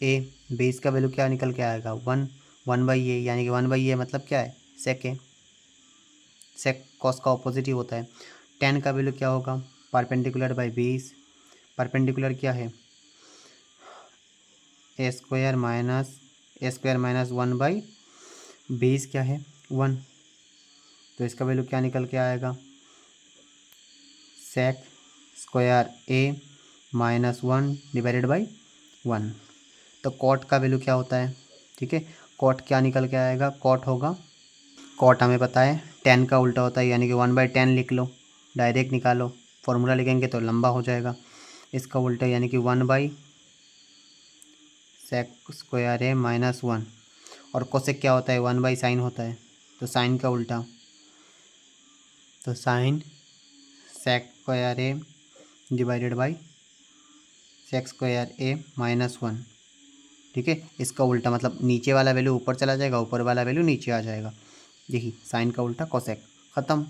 ए, बेस का वैल्यू क्या निकल के आएगा 1, 1 बाई ए, यानी कि 1 बाई ए मतलब क्या है सेक है, सेक कॉस का अपोजिट ही होता है। टेन का वैल्यू क्या होगा, परपेंडिकुलर बाई बेस, परपेंडिकुलर क्या है ए स्क्वायर माइनस 1 बाई बेस क्या है 1, तो इसका वैल्यू क्या निकल के आएगा sec square A minus 1 divided by 1, तो कॉट का वैल्यू क्या होता है, ठीक है, कॉट क्या निकल के आएगा, कॉट होगा, कॉट हमें पता है 10 का उल्टा होता है, यानी कि 1/10 लिख लो, डायरेक्ट निकालो, फॉर्मूला लिखेंगे तो लंबा हो जाएगा, इसका उल्टा यानी कि 1 by sec square A minus 1, और कोसेक क्या होता है 1 बाई साइन होता है, तो साइन का उल्टा, तो sine sec square A divided by sec square A minus 1, ठीक है, इसका उल्टा मतलब नीचे वाला वैल्यू ऊपर चला जाएगा, ऊपर वाला वैल्यू नीचे आ जाएगा, देखिए साइन का उल्टा कोसेक, ख़त्म।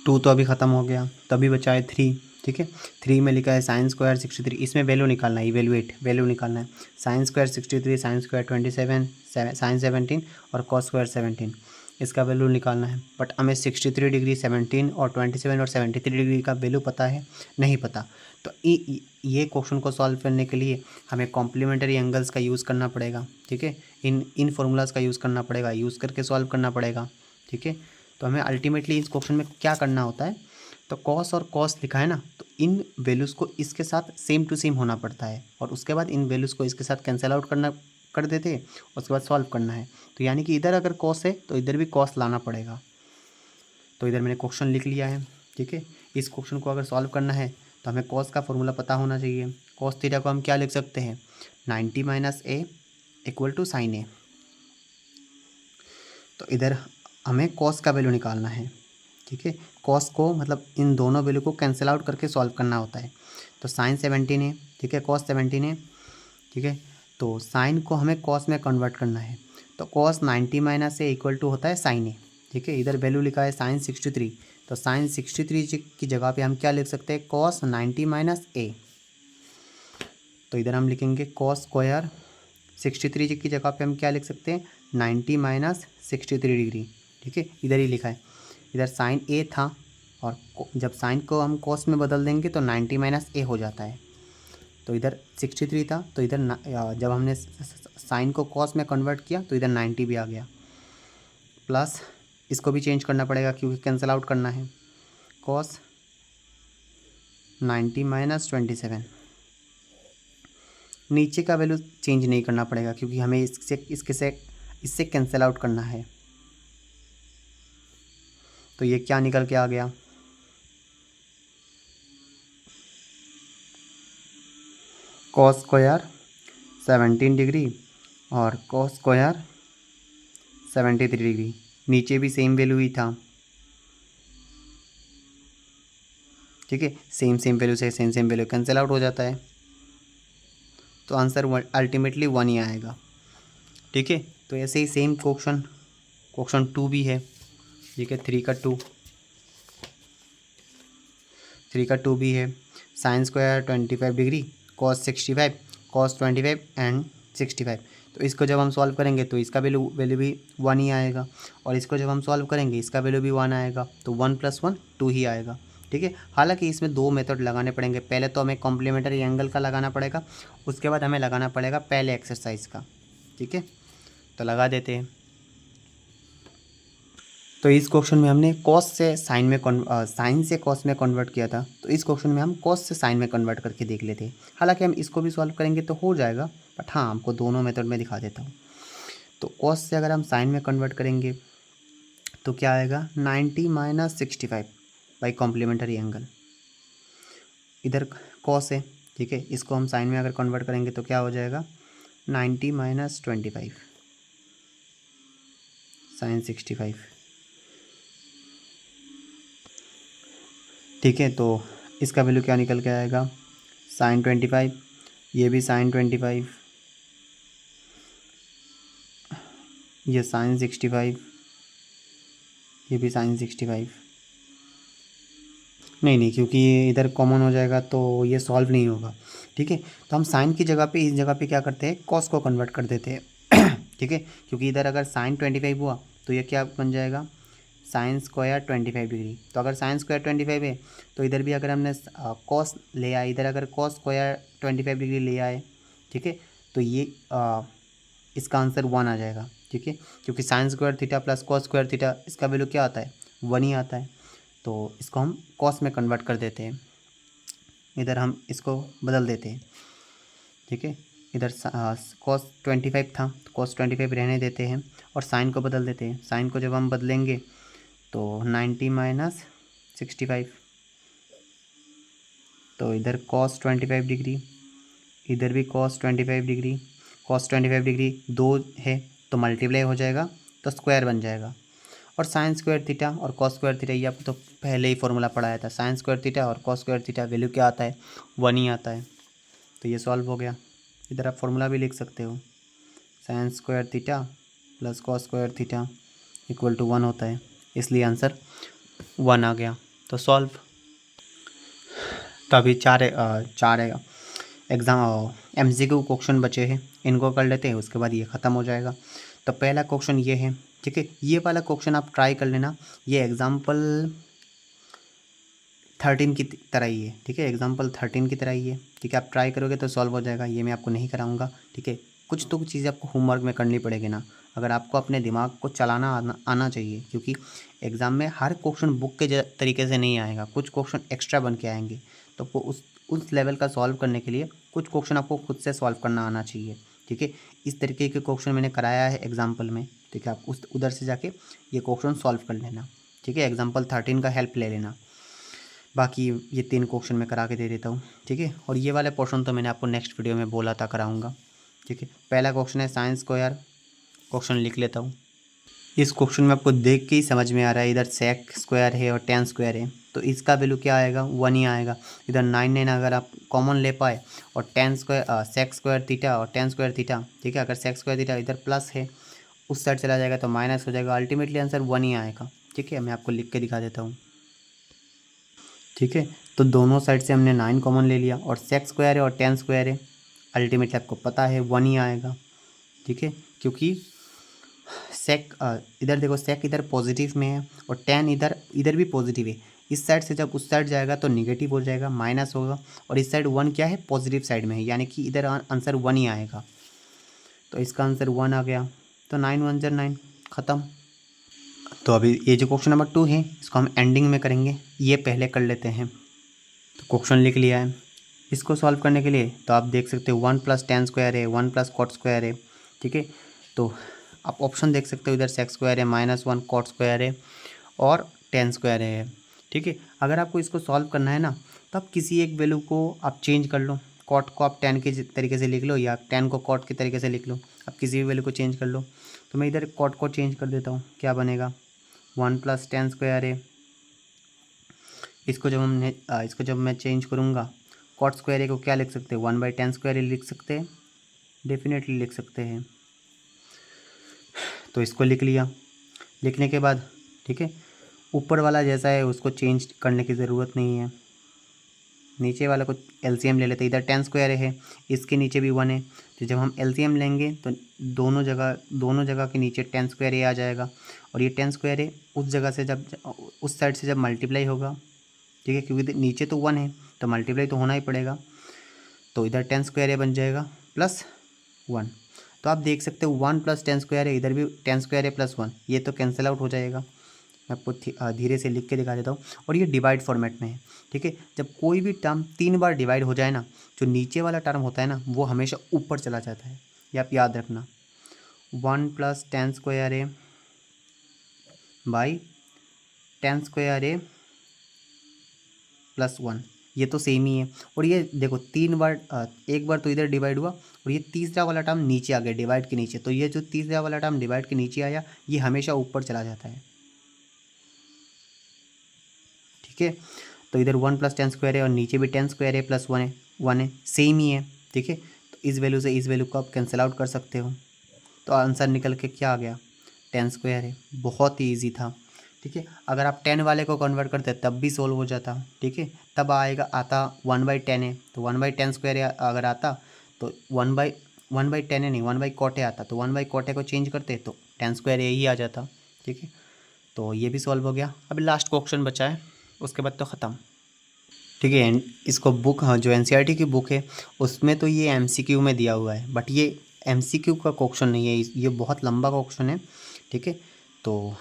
2 तो अभी ख़त्म हो गया, तभी बचा है 3, ठीक है, 3 में लिखा है साइन स्क्वायर 63, इसमें वैल्यू निकालना है, इवेलुएट वैल्यू निकालना है, sine square 63, sine square 27, sine 17 और कॉस स्क्वायर 17, इसका वैल्यू निकालना है, बट हमें 63 डिग्री 17 और 27 और 73 डिग्री का वैल्यू पता है नहीं पता, तो ये क्वेश्चन को सॉल्व करने के लिए हमें कॉम्प्लीमेंट्री एंगल्स का यूज़ करना पड़ेगा, ठीक है, इन फॉर्मूलाज का यूज़ करना पड़ेगा, यूज़ करके सॉल्व करना पड़ेगा, ठीक है। तो हमें अल्टीमेटली इस क्वेश्चन में क्या करना होता है, तो कॉस और कॉस लिखा है ना, तो इन वैल्यूज़ को इसके साथ सेम टू सेम होना पड़ता है, और उसके बाद इन वैल्यूज़ को इसके साथ कैंसिल आउट कर देते हैं, उसके बाद सॉल्व करना है, तो यानी कि इधर अगर कॉस है तो इधर भी कॉस लाना पड़ेगा, तो इधर मैंने क्वेश्चन लिख लिया है, ठीक है। इस क्वेश्चन को अगर सॉल्व करना है तो हमें कॉस का फॉर्मूला पता होना चाहिए, कॉस थीटा को हम क्या लिख सकते हैं 90 minus A equal to sine A, तो इधर हमें कॉस का वैल्यू निकालना है, ठीक है, कॉस को मतलब इन दोनों वैल्यू को कैंसिल आउट करके सॉल्व करना होता है, तो साइन 17 है, ठीक है, कॉस 17 है, ठीक है, तो साइन को हमें कॉस में कन्वर्ट करना है, तो cos 90 minus A equal to होता है साइन ए, ठीक है, इधर वैल्यू लिखा है साइन 63, तो साइन 63 की जगह पे हम क्या लिख सकते हैं कॉस 90 माइनस ए, तो इधर हम लिखेंगे कॉस स्क्वायर 63 की जगह पे हम क्या लिख सकते हैं 90 माइनस 63 डिग्री, ठीक है, इधर ही लिखा है, इधर साइन ए था और जब साइन को हम कॉस में बदल देंगे तो 90 माइनस ए हो जाता है, तो इधर 63 था, तो इधर जब हमने साइन को कॉस में कन्वर्ट किया तो इधर 90 भी आ गया, प्लस इसको भी चेंज करना पड़ेगा क्योंकि कैंसिल आउट करना है। कॉस 90 माइनस 27, नीचे का वैल्यू चेंज नहीं करना पड़ेगा क्योंकि हमें इससे कैंसिल आउट करना है। तो ये क्या निकल के आ गया, कॉस स्क्वायर 17 डिग्री और कॉस स्क्वायर 73 डिग्री, नीचे भी सेम वैल्यू ही था। ठीक है, सेम वैल्यू से सेम वैल्यू कैंसिल आउट हो जाता है, तो आंसर अल्टीमेटली 1 ही आएगा। ठीक है, तो ऐसे ही सेम क्वेश्चन 2 भी है। ठीक है, 3 का 2 भी है। Sine square 25 degree, cos 65, cos 25 and 65। तो इसको जब हम सॉल्व करेंगे तो इसका वैल्यू भी 1 ही आएगा, और इसको जब हम सॉल्व करेंगे इसका वैल्यू भी 1 आएगा, तो 1 + 1 2 ही आएगा। ठीक है, हालांकि इसमें 2 मेथड लगाने पड़ेंगे। पहले तो हमें कॉम्प्लीमेंट्री एंगल का लगाना पड़ेगा, उसके बाद हमें लगाना पड़ेगा पहले एक्सरसाइज का। ठीक है, तो लगा देते हैं। तो इस क्वेश्चन में हमने कॉस से साइन से कॉस में कन्वर्ट किया था, तो इस क्वेश्चन में हम कॉस से साइन में कन्वर्ट करके देख लेते हैं। हालांकि हम इसको भी सॉल्व करेंगे तो हो जाएगा, बट हाँ आपको दोनों मेथड में दिखा देता हूँ। तो कॉस से अगर हम साइन में कन्वर्ट करेंगे तो क्या आएगा, 90 माइनस 65 बाई कॉम्प्लीमेंट्री एंगल। इधर कॉस है, ठीक है, इसको हम साइन में अगर कन्वर्ट करेंगे तो क्या हो जाएगा, 90 माइनस 25 साइन 65। ठीक है, तो इसका वैल्यू क्या निकल के आएगा, साइन 25, ये भी साइन 25, ये साइन 65, ये भी साइन 65। नहीं, क्योंकि ये इधर कॉमन हो जाएगा तो ये सॉल्व नहीं होगा। ठीक है, तो हम साइन की जगह पे इस जगह पे क्या करते हैं, कॉस को कन्वर्ट कर देते हैं। ठीक है, क्योंकि इधर अगर साइन 25 हुआ तो ये क्या बन जाएगा, साइन स्क्वायर 25 डिग्री। तो अगर साइन स्क्वायर 25 है तो इधर भी अगर हमने कॉस ले आए, इधर अगर कॉस स्क्वायर 25 डिग्री ले आए, ठीक है, तो ये इसका आंसर 1 आ जाएगा। ठीक है, क्योंकि sign square theta plus cos square theta, इसका वैल्यू क्या आता है, 1 ही आता है। तो इसको हम कॉस में कन्वर्ट कर देते हैं, इधर हम इसको बदल देते हैं। ठीक है, इधर कॉस 25 था तो कॉस 25 रहने देते हैं और साइन को बदल देते हैं। साइन को जब हम बदलेंगे तो 90 माइनस 65, तो इधर कॉस 25 डिग्री, इधर भी कॉस 25 डिग्री। कॉस 25 डिग्री 2 है तो मल्टीप्लाई हो जाएगा तो स्क्वायर बन जाएगा। और साइन स्क्वायर थीटा और कॉस स्क्वायर थीटा, ये आपको तो पहले ही फॉर्मूला पढ़ाया था। साइन स्क्वायर थीटा और कॉस स्क्वायर थीटा वैल्यू क्या आता है, 1 ही आता है। तो ये सॉल्व हो गया। इधर आप फॉर्मूला भी लिख सकते हो, sine square theta plus cos square theta equal to 1 होता है, इसलिए आंसर 1 आ गया। तो सॉल्व। तो अभी चार एग्ज़ाम MCQ क्वेश्चन बचे हैं, इनको कर लेते हैं, उसके बाद ये ख़त्म हो जाएगा। तो पहला क्वेश्चन ये है, ठीक है, ये वाला क्वेश्चन आप ट्राई कर लेना, ये एग्जाम्पल 13 की तरह ही है। ठीक है, एग्जाम्पल 13 की तरह ही है। ठीक है, आप ट्राई करोगे तो सॉल्व हो जाएगा, ये मैं आपको नहीं कराऊंगा। ठीक है, कुछ तो कुछ चीज़ें आपको होमवर्क में करनी पड़ेगी ना, अगर आपको अपने दिमाग को चलाना आना चाहिए, क्योंकि एग्ज़ाम में हर क्वेश्चन बुक के तरीके से नहीं आएगा, कुछ क्वेश्चन एक्स्ट्रा बन के आएंगे। तो आपको उस लेवल का सॉल्व करने के लिए कुछ क्वेश्चन आपको खुद से सॉल्व करना आना चाहिए। ठीक है, इस तरीके के क्वेश्चन मैंने कराया है एग्जाम्पल में। ठीक है, आप उधर से जाके ये क्वेश्चन सॉल्व कर लेना। ठीक है, एग्जाम्पल 13 का हेल्प ले लेना। बाकी ये 3 क्वेश्चन मैं करा के दे देता हूँ। ठीक है, और ये वाले पोर्शन तो मैंने आपको नेक्स्ट वीडियो में बोला था कराऊंगा। ठीक है, पहला क्वेश्चन है साइन स्क्वायर, क्वेश्चन लिख लेता हूँ। इस क्वेश्चन में आपको देख के ही समझ में आ रहा है, इधर सेक स्क्वायर है और टेन स्क्वायर है, तो इसका वैल्यू क्या आएगा, 1 ही आएगा। इधर 9 अगर आप कॉमन ले पाए और tan square sec square theta और टेन स्क्वायर थीटा, ठीक है, अगर सेक स्क्वायर थीटा इधर प्लस है, उस साइड चला जाएगा तो माइनस हो जाएगा, अल्टीमेटली आंसर 1 ही आएगा। ठीक है, मैं आपको लिख के दिखा देता हूँ। ठीक है, तो दोनों साइड से हमने 9 कॉमन ले लिया और सेक स्क्वायर है और टेन स्क्वायर है, अल्टीमेटली आपको पता है 1 ही आएगा। ठीक है, क्योंकि सेक इधर देखो, सेक इधर पॉजिटिव में है और टेन इधर भी पॉजिटिव है, इस साइड से जब उस साइड जाएगा तो निगेटिव हो जाएगा, माइनस होगा, और इस साइड 1 क्या है, पॉजिटिव साइड में है, यानी कि इधर आंसर 1 ही आएगा। तो इसका आंसर 1 आ गया। तो 9 1 जा 9, ख़त्म। तो अभी ये जो क्वेश्चन नंबर 2 है इसको हम एंडिंग में करेंगे, ये पहले कर लेते हैं। तो क्वेश्चन लिख लिया है। इसको सॉल्व करने के लिए तो आप देख सकते हो 1 + tan स्क्वायर है, 1 + cot स्क्वायर है, ठीक है। तो आप ऑप्शन देख सकते हो, इधर sec स्क्वायर है, -1 cot स्क्वायर है और tan स्क्वायर है, ठीक है। अगर आपको इसको सॉल्व करना है ना, तो आप किसी एक वैल्यू को आप चेंज कर लो, cot को आप tan के तरीके से लिख लो या tan को cot के तरीके से लिख लो, आप किसी भी वैल्यू को चेंज कर लो। तो मैं इधर cot को चेंज कर देता हूँ, क्या बनेगा, 1 + tan स्क्वायर है। इसको जब मैं चेंज करूँगा, कॉट स्क्वायर ए को क्या लिख सकते हैं, 1/tan स्क्वायर ए लिख सकते हैं, डेफिनेटली लिख सकते हैं। तो इसको लिख लिया। लिखने के बाद ठीक है, ऊपर वाला जैसा है उसको चेंज करने की ज़रूरत नहीं है, नीचे वाला को एलसीएम ले लेते हैं। इधर tan स्क्वायर है, इसके नीचे भी 1 है, तो जब हम एलसीएम लेंगे तो दोनों जगह के नीचे tan स्क्वायर ए आ जाएगा, और ये tan स्क्वायर ए उस जगह से जब उस साइड से जब मल्टीप्लाई होगा, ठीक है, क्योंकि नीचे तो 1 है तो मल्टीप्लाई तो होना ही पड़ेगा, तो इधर tan स्क्वायर ए बन जाएगा +1। तो आप देख सकते हो 1 + tan स्क्वायर है, इधर भी tan स्क्वायर है +1, ये तो कैंसिल आउट हो जाएगा। मैं आपको धीरे से लिख के दिखा देता हूँ, और ये डिवाइड फॉर्मेट में है, ठीक है। जब कोई भी टर्म 3 बार डिवाइड हो जाए ना, जो नीचे वाला टर्म होता है ना वो हमेशा ऊपर चला जाता है, ये आप याद रखना। 1 + tan स्क्वायर है बाई tan स्क्वायर है +1, ये तो सेम ही है। और ये देखो 3 बार, एक बार तो इधर डिवाइड हुआ, और ये तीसरा वाला टर्म नीचे आ गया डिवाइड के नीचे, तो ये जो तीसरा वाला टर्म डिवाइड के नीचे आया ये हमेशा ऊपर चला जाता है, ठीक है। तो इधर 1 + tan स्क्वायर है और नीचे भी tan स्क्वायर है +1 है, 1 है, सेम ही है, ठीक है। तो इस वैल्यू से इस वैल्यू को आप कैंसिल आउट कर सकते हो, तो आंसर निकल के क्या आ गया, tan स्क्वायर है। बहुत ही ईजी था, ठीक है। अगर आप 10 वाले को कन्वर्ट करते तब भी सोल्व हो जाता, ठीक है। तब आता 1/10 है, तो 1/tan स्क्वायर अगर आता तो 1/10 है नहीं, 1/cot ए आता, तो 1/cot ए को चेंज करते तो tan स्क्वायर ए ही आ जाता, ठीक है। तो ये भी सॉल्व हो गया। अभी लास्ट क्वेश्चन बचा है, उसके बाद तो ख़त्म, ठीक है। इसको बुक, हाँ, जो एनसीईआरटी की बुक है उसमें तो ये एमसीक्यू में दिया हुआ है, बट ये एमसीक्यू का क्वेश्चन नहीं है, ये बहुत लंबा क्वेश्चन है, ठीक है। तो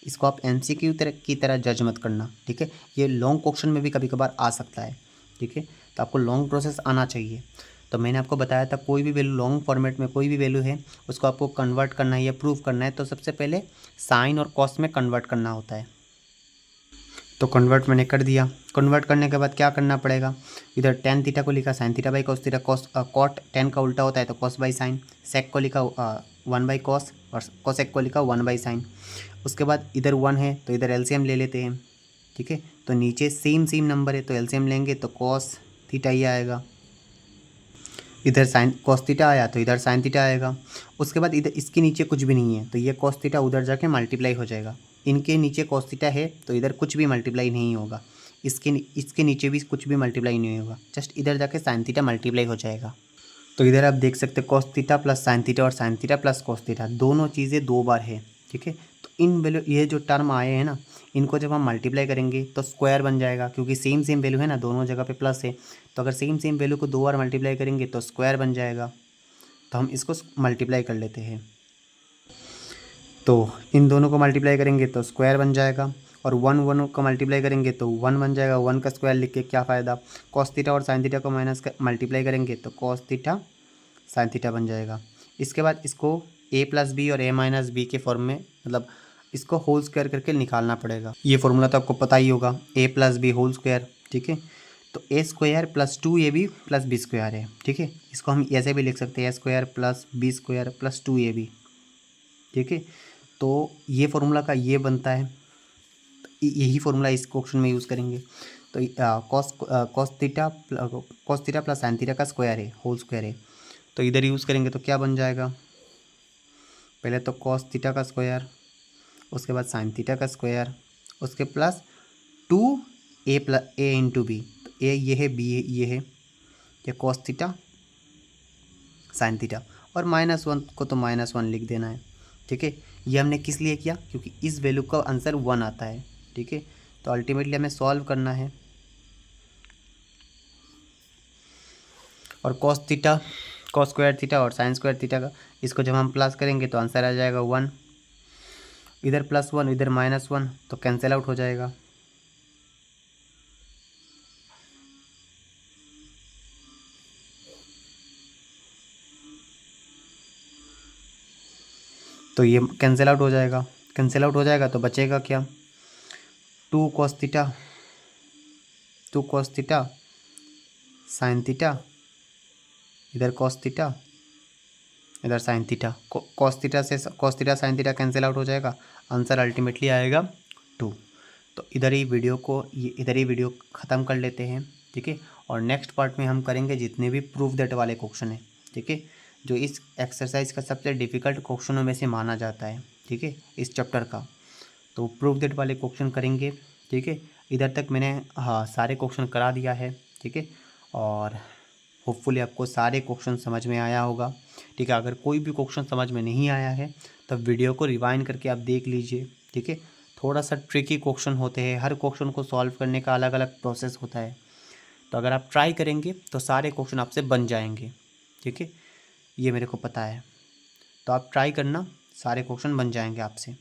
इसको आप एमसीक्यू की तरह जज मत करना, ठीक है। ये लॉन्ग क्वेश्चन में भी कभी कभार आ सकता है, ठीक है। तो आपको लॉन्ग प्रोसेस आना चाहिए। तो मैंने आपको बताया था कोई भी वैल्यू लॉन्ग फॉर्मेट में कोई भी वैल्यू है उसको आपको कन्वर्ट करना है या प्रूव करना है, तो सबसे पहले साइन और कॉस में कन्वर्ट करना होता है। तो कन्वर्ट मैंने कर दिया। कन्वर्ट करने के बाद क्या करना पड़ेगा, इधर tan थीटा को लिखा sin theta by cos theta, cot tan का उल्टा होता है तो cos बाई साइन, सेक को लिखा 1/cos और कोसेक को लिखा 1/sin। उसके बाद इधर 1 है तो इधर एलसीएम ले लेते हैं, ठीक है। तो नीचे सेम नंबर है तो एलसीएम लेंगे तो cos थीटा ही आएगा, इधर साइन cos थीटा आया तो इधर sin थीटा आएगा। उसके बाद इधर इसके नीचे कुछ भी नहीं है तो ये cos थीटा उधर जाके मल्टीप्लाई हो जाएगा, इनके नीचे cos थीटा है तो इधर कुछ भी मल्टीप्लाई नहीं होगा, इसके नीचे भी कुछ भी मल्टीप्लाई नहीं होगा, जस्ट इधर जाके sin थीटा मल्टीप्लाई हो जाएगा। तो इधर आप देख सकते हैं cos theta plus sin theta और sin theta plus cos theta, दोनों चीज़ें 2 बार है, ठीक है। तो इन वैल्यू, ये जो टर्म आए हैं ना, इनको जब हम मल्टीप्लाई करेंगे तो स्क्वायर बन जाएगा, क्योंकि सेम वैल्यू है ना, दोनों जगह पे प्लस है, तो अगर सेम वैल्यू को 2 बार मल्टीप्लाई करेंगे तो स्क्वायर बन जाएगा। तो हम इसको मल्टीप्लाई कर लेते हैं, तो इन दोनों को मल्टीप्लाई करेंगे तो स्क्वायर बन जाएगा, और 1 को मल्टीप्लाई करेंगे तो 1 बन जाएगा, 1 का स्क्वायर लिख के क्या फ़ायदा। कॉस थीटा और साइन थीटा को मल्टीप्लाई करेंगे तो कॉस थीटा साइन थीटा बन जाएगा। इसके बाद इसको a + b और a - b के फॉर्म में, मतलब इसको होल स्क्वायर करके निकालना पड़ेगा। ये फॉर्मूला तो आपको पता ही होगा, a + b होल स्क्वायर, ठीक है। तो a square + 2ab + b square है, ठीक है। इसको हम ऐसे भी लिख सकते हैं, a square + b square + 2ab, ठीक है। तो ये फॉर्मूला का ये बनता है, यही फॉर्मूला इस क्वेश्चन में यूज़ करेंगे। तो cos theta plus sine theta का स्क्वायर है, होल स्क्वायर है, तो इधर यूज़ करेंगे तो क्या बन जाएगा, पहले तो कॉस थीटा का स्क्वायर, उसके बाद साइन थीटा का स्क्वायर, उसके प्लस 2a इंटू बी, तो a ये है, b ये है, ये कॉस थीटा साइन थीटा, और -1 को तो -1 लिख देना है, ठीक है। ये हमने किस लिए किया, क्योंकि इस वैल्यू का आंसर 1 आता है, ठीक है। तो अल्टीमेटली हमें सॉल्व करना है। और cos theta, cos square theta और साइन स्क्वायर थीटा का, इसको जब हम प्लस करेंगे तो आंसर आ जाएगा 1। इधर +1 इधर -1 तो कैंसिल आउट हो जाएगा। तो ये कैंसिल आउट हो जाएगा। कैंसिल आउट हो जाएगा तो बचेगा क्या, 2 cos theta, 2 cos theta sine theta, इधर cos थीटा इधर साइन थीटा। cos थीटा से cos theta sine theta cancel out हो जाएगा, आंसर अल्टीमेटली आएगा 2। तो इधर ही वीडियो ख़त्म कर लेते हैं, ठीक है। और नेक्स्ट पार्ट में हम करेंगे जितने भी प्रूफ दैट वाले क्वेश्चन हैं, ठीक है, जो इस एक्सरसाइज का सबसे डिफ़िकल्ट क्वेश्चनों में से माना जाता है, ठीक है, इस चैप्टर का। तो प्रूफ दैट वाले क्वेश्चन करेंगे, ठीक है। इधर तक मैंने सारे क्वेश्चन करा दिया है, ठीक है। और होपफुली आपको सारे क्वेश्चन समझ में आया होगा, ठीक है। अगर कोई भी क्वेश्चन समझ में नहीं आया है तो वीडियो को रिवाइंड करके आप देख लीजिए, ठीक है। थोड़ा सा ट्रिकी क्वेश्चन होते हैं, हर क्वेश्चन को सॉल्व करने का अलग अलग प्रोसेस होता है। तो अगर आप ट्राई करेंगे तो सारे क्वेश्चन आपसे बन जाएंगे, ठीक है, ये मेरे को पता है। तो आप ट्राई करना, सारे क्वेश्चन बन जाएंगे आपसे।